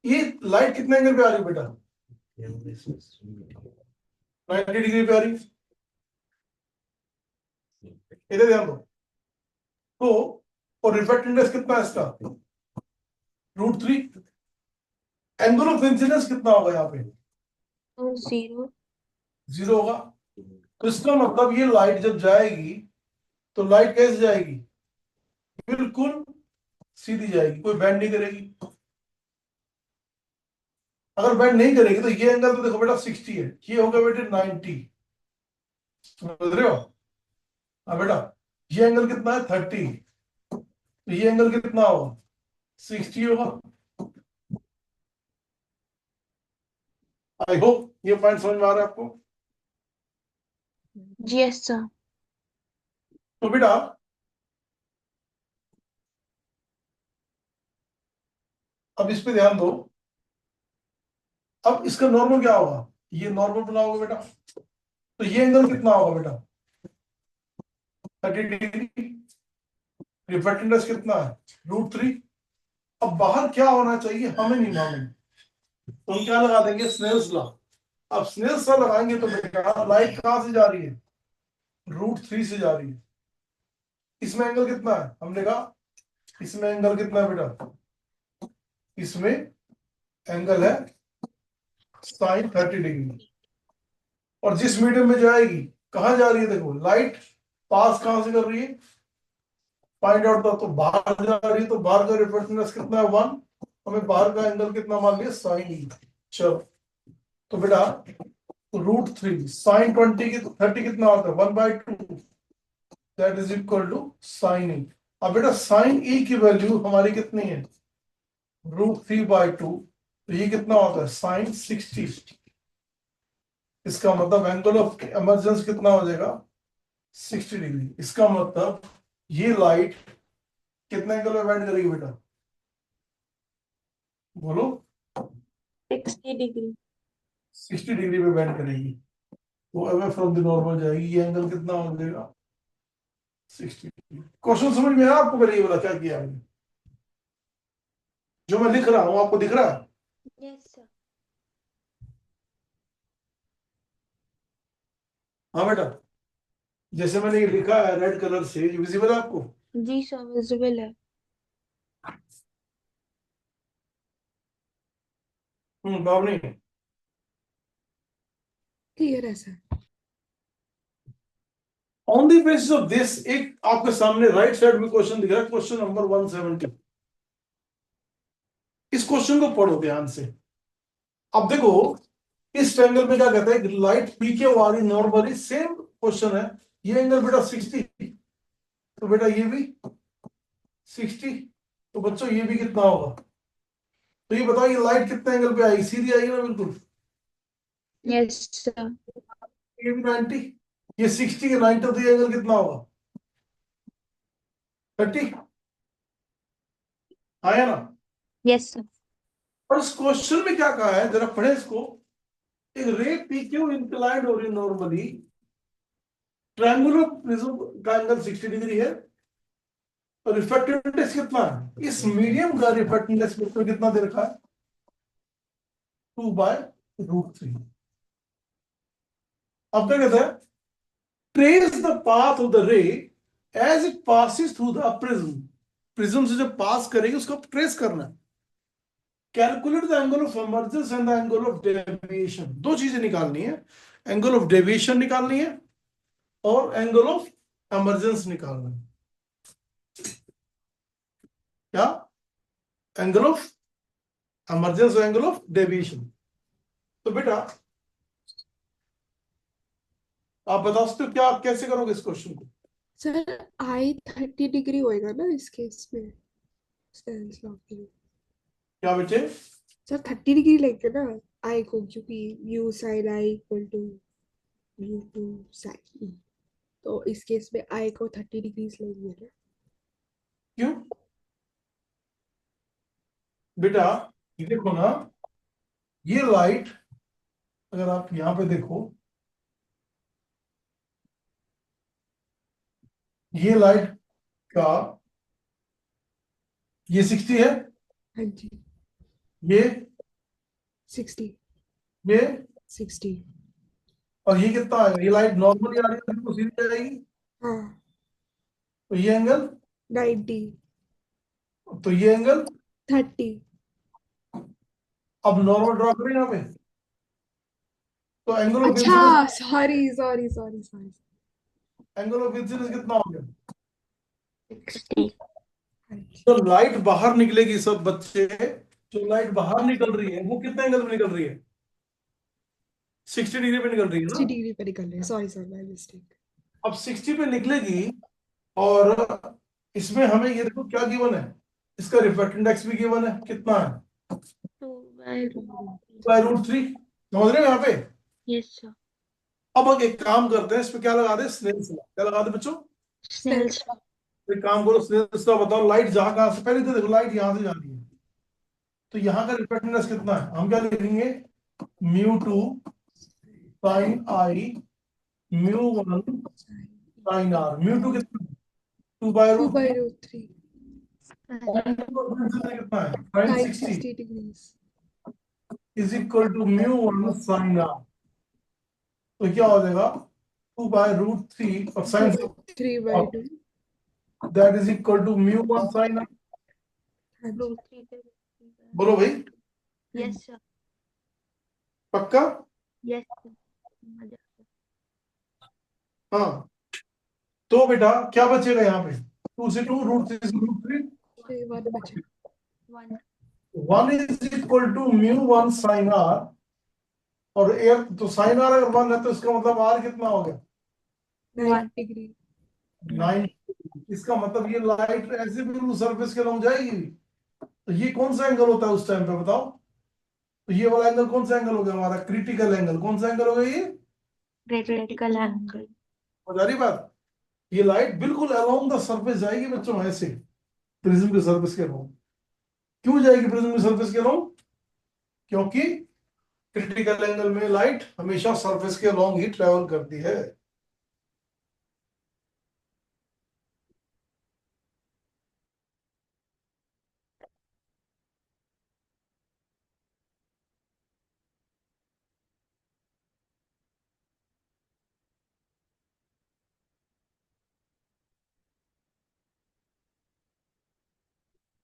ये लाइट कितने एंगल पे आ रही है बेटा, 90 डिग्री पे आ रही है। इधर ध्यान दो, तो और रिफ्लेक्ट इंडेक्स कितना है इसका, √3। एंगल ऑफ इंसिडेंस कितना होगा यहाँ पे, तो 0। 0 होगा। तो इसका मतलब ये लाइट जब जाएगी तो लाइट कैसे जाएगी, बिल्कुल सीधी जाएगी, कोई बेंड नहीं करेगी। अगर बेंड नहीं करेगी तो ये एंगल तो देखो बेटा 60 है, ये होगा बेटे 90, समझ रहे हो। हाँ बेटा, ये एंगल कितना है 30, तो ये एंगल कितना होगा 60 होगा। आई होप ये पॉइंट समझ में आ रहा है आपको। जी यस सर। तो बेटा अब इस पे ध्यान दो, अब इसका नॉर्मल क्या होगा, ये नॉर्मल बनाओगे बेटा, तो ये एंगल कितना होगा बेटा 30 डिग्री। रिफ्लेक्ट इंडेक्स कितना है √3। अब बाहर क्या होना चाहिए हमें नहीं मालूम, तो हम क्या लगा देंगे स्नेल्स लॉ। अब स्नेल्स लॉ लगाएंगे तो बेटा लाइट कहां से जा रही है, √3 से जा रही है। इसमें एंगल कितना है, हमने कहा इसमें एंगल कितना है बेटा, इसमें एंगल है sin 30 डिग्री। और जिस मीडियम में जाएगी, कहां जा रही है देखो, लाइट पास कहां से कर रही है, फाइंड आउट था, तो बाहर जा रही है, तो बाहर का रिफ्लेक्टिवनेस कितना है 1, हमें बाहर का एंगल कितना मान लिया sin। चलो तो बेटा √3 sin 20 की 30 कितना होता है 1/2, that is equal to sin e। अब बेटा sin e की वैल्यू हमारी कितनी है √3/2, तो ये कितना होता है sin 60। इसका मतलब एंगल ऑफ इमर्जेंस कितना हो जाएगा 60 डिग्री। इसका मतलब ये लाइट कितने एंगल में बेंड करेगी बेटा, बोलो 60 डिग्री। 60 डिग्री पे बेंड करेगी, तो अवे फ्रॉम द नॉर्मल जाएगी, ये एंगल कितना हो जाएगा 60 डिग्री। क्वेश्चन समझ में आया आपको, मैंने ये बोला क्या किया हमने, जो मैं लिख रहा हूं आपको दिख रहा है। Yes sir. हाँ बेटा, जैसे मैंने ये लिखा है रेड कलर से, विजिबल है आपको। जी सर विजिबल है। बाब नहीं, क्लियर है sir. On the basis of this एक आपके सामने राइट साइड में क्वेश्चन दिख रहा है, क्वेश्चन नंबर 170। इस क्वेश्चन को पढ़ो ध्यान से। अब देखो इस ट्रायंगल में क्या कहता है, लाइट पी के वाली नॉर्मली सेम क्वेश्चन है, ये एंगल बेटा 60, तो बेटा ये भी 60, तो बच्चों ये भी कितना होगा, तो ये बताओ ये लाइट कितने एंगल पे आएगी, सीधी आएगी ना बिल्कुल, यस सर। ये भी 90, ये 60 के 90, तो ये एंगल कितना होगा 30, आया ना। Yes sir. और इस क्वेश्चन में क्या कहा है जरा पढ़े इसको, एक रे पी क्यू इंक्लाइंड हो रही है नॉर्मली, ट्रायंगुलर प्रिज्म का एंगल 60 डिग्री है, तो रिफ्लेक्टिव इंडेक्स कितना है, इस मीडियम का रिफ्लेक्टिव इंडेक्स कितना दे रखा है 2/√3। अब क्या कहता है, trace the path of the ray as it passes through the prism, prism से जब पास करेगी उसको ट्रेस करना है। Calculate the angle of emergence and the angle of deviation, दो चीजें निकालनी है, एंगल ऑफ डेविएशन निकालनी है और एंगल ऑफ एमर्जेंस निकालना है। क्या? एंगल ऑफ एमर्जेंस और एंगल ऑफ डेविएशन। तो बेटा आप बता सकते हो क्या, आप कैसे करोगे इस क्वेश्चन को? सर आई 30 डिग्री होएगा ना इस केस में, स्नेल्स लॉ के लिए। क्या बेटे? सर 30 डिग्री लेंगे ना आई को, क्योंकि mu sine i equal to mu two sine e, तो इस केस में आई को 30 डिग्रीज लेंगे ना। क्यों बेटा? ये देखो ना, ये लाइट अगर आप यहां पे देखो, ये लाइट का ये 60 है, हाँ जी, ये 60 ये 60। और ये कितना आएगा? ये लाइट नॉर्मली आ रही है तो सीधी आ जाएगी, हाँ तो ये एंगल, 90 तो ये एंगल। 30। अब नॉर्मल ड्रॉ करें यहाँ पे, तो एंगल ऑफ अच्छा incidence, sorry sorry sorry sorry. Angle of incidence कितना हो गया? 60 हाँ जी, तो लाइट बाहर निकलेगी सब बच्चे, जो लाइट बाहर निकल रही है वो कितने एंगल में निकल रही है? 60 डिग्री पे निकल रही है 60 ना। डिग्री पे निकल रहे हैं, सॉरी सर माय मिस्टेक। अब 60 पे निकलेगी, और इसमें हमें ये देखो क्या गिवन है, इसका रिफ्रैक्टिव इंडेक्स भी गिवन है, कितना है? 2/√3। समझ रहे हो यहाँ पे? Yes sir. अब एक काम करते हैं, इस पे क्या लगा दे? Snell's law. क्या लगा दे बच्चों? स्नेल्स एक काम करो, स्नेल्स लॉ बताओ। लाइट जहां कहां से, पहले तो देखो लाइट यहां से जा रही है, तो यहाँ का रिफ्रैक्टिव इंडेक्स कितना है? हम क्या लिखेंगे? μ2 sin i, μ1 sin r। μ2 कितना? 2/√3। 2/√3 कितना है? sin sin 60 60 degrees. Is equal to μ1 sin r। तो क्या हो जाएगा? 2/√3 और sin 3/2। That is equal to μ1 sin r। हाँ जी, बोलो भाई, यस सर। पक्का? Yes sir. हाँ। तो बेटा क्या बचेगा यहाँ पे? 2 से 2, √3 से √3, तो ये 1 बचे। 1 is equal to μ1 sin r। और एक तो sin r अगर 1 है तो इसका मतलब r कितना हो गया? 9 डिग्री। 9। इसका मतलब ये लाइट ऐसे बिल्कुल सरफेस के लॉन्ग जाएगी। तो ये कौन सा एंगल होता है उस टाइम पे बताओ? तो ये वाला एंगल कौन सा एंगल हो गया हमारा? Critical angle. कौन सा एंगल हो गया ये? Critical angle. हो जा रही बात? ये लाइट बिल्कुल अलोंग द सरफेस जाएगी बच्चों, ऐसे प्रिज्म के सरफेस के अलोंग। क्यों जाएगी प्रिज्म के सरफेस के अलोंग? क्योंकि क्रिटिकल एंगल में लाइट हमेशा सरफेस के अलोंग ही ट्रेवल करती है।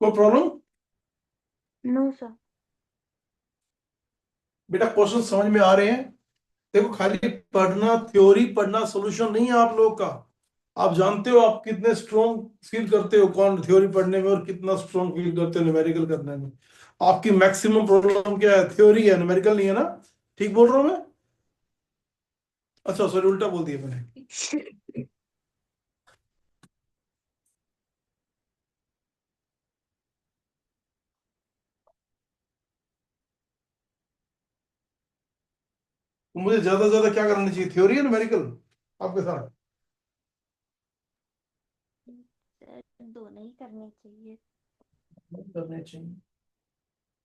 कोई प्रॉब्लम? No sir. बेटा क्वेश्चन समझ में आ रहे हैं? देखो खाली पढ़ना, थ्योरी पढ़ना सोल्यूशन नहीं है आप लोगों का। आप जानते हो आप कितने स्ट्रॉन्ग फील करते हो कौन थ्योरी पढ़ने में, और कितना स्ट्रॉन्ग फील करते हो न्यूमेरिकल करने में। आपकी मैक्सिमम प्रॉब्लम क्या है? थ्योरी है, न्यूमेरिकल नहीं है ना? ठीक बोल रहा हूं मैं? अच्छा सॉरी, उल्टा बोल दिया मैंने। तो मुझे ज्यादा से ज्यादा क्या करना चाहिए, थ्योरी या न्यूमेरिकल आपके साथ? दोनों ही करने चाहिए। करने चाहिए,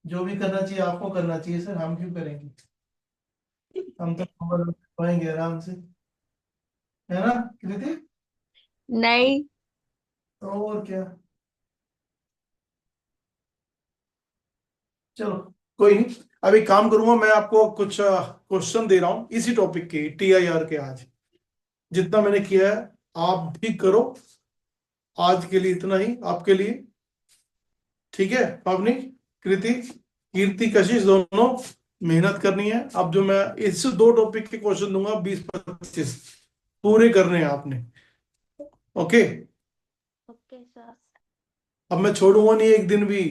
जो भी करना चाहिए आपको करना चाहिए सर, हम क्यों करेंगे? हम तो पाएंगे आराम से, है ना कृति? नहीं। और क्या। चलो कोई नहीं, अभी काम करूंगा मैं, आपको कुछ क्वेश्चन दे रहा हूं इसी टॉपिक के, TIR के। आज जितना मैंने किया है आप भी करो। आज के लिए इतना ही आपके लिए, ठीक है? पावनी, कृति, कीर्ति, कशिश दोनों मेहनत करनी है। अब जो मैं इस 2 टॉपिक के क्वेश्चन दूंगा 20-25 पूरे करने हैं आपने। Okay, okay sir. अब मैं छोड़ूंगा नहीं एक दिन भी,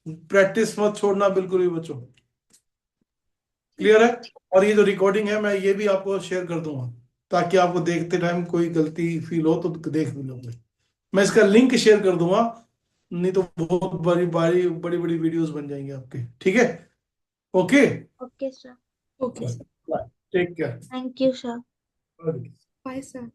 प्रैक्टिस मत छोड़ना बिल्कुल भी बच्चों। क्लियर है? और ये जो रिकॉर्डिंग है मैं ये भी आपको शेयर कर दूंगा, ताकि आपको देखते टाइम कोई गलती फील हो तो देख भी लोगे। मैं इसका लिंक शेयर कर दूंगा, नहीं तो बहुत बड़ी बड़ी बड़ी बड़ी वीडियोस बन जाएंगे आपके। ठीक है? Okay, okay sir. Okay sir, take care. Thank you sir. Bye sir.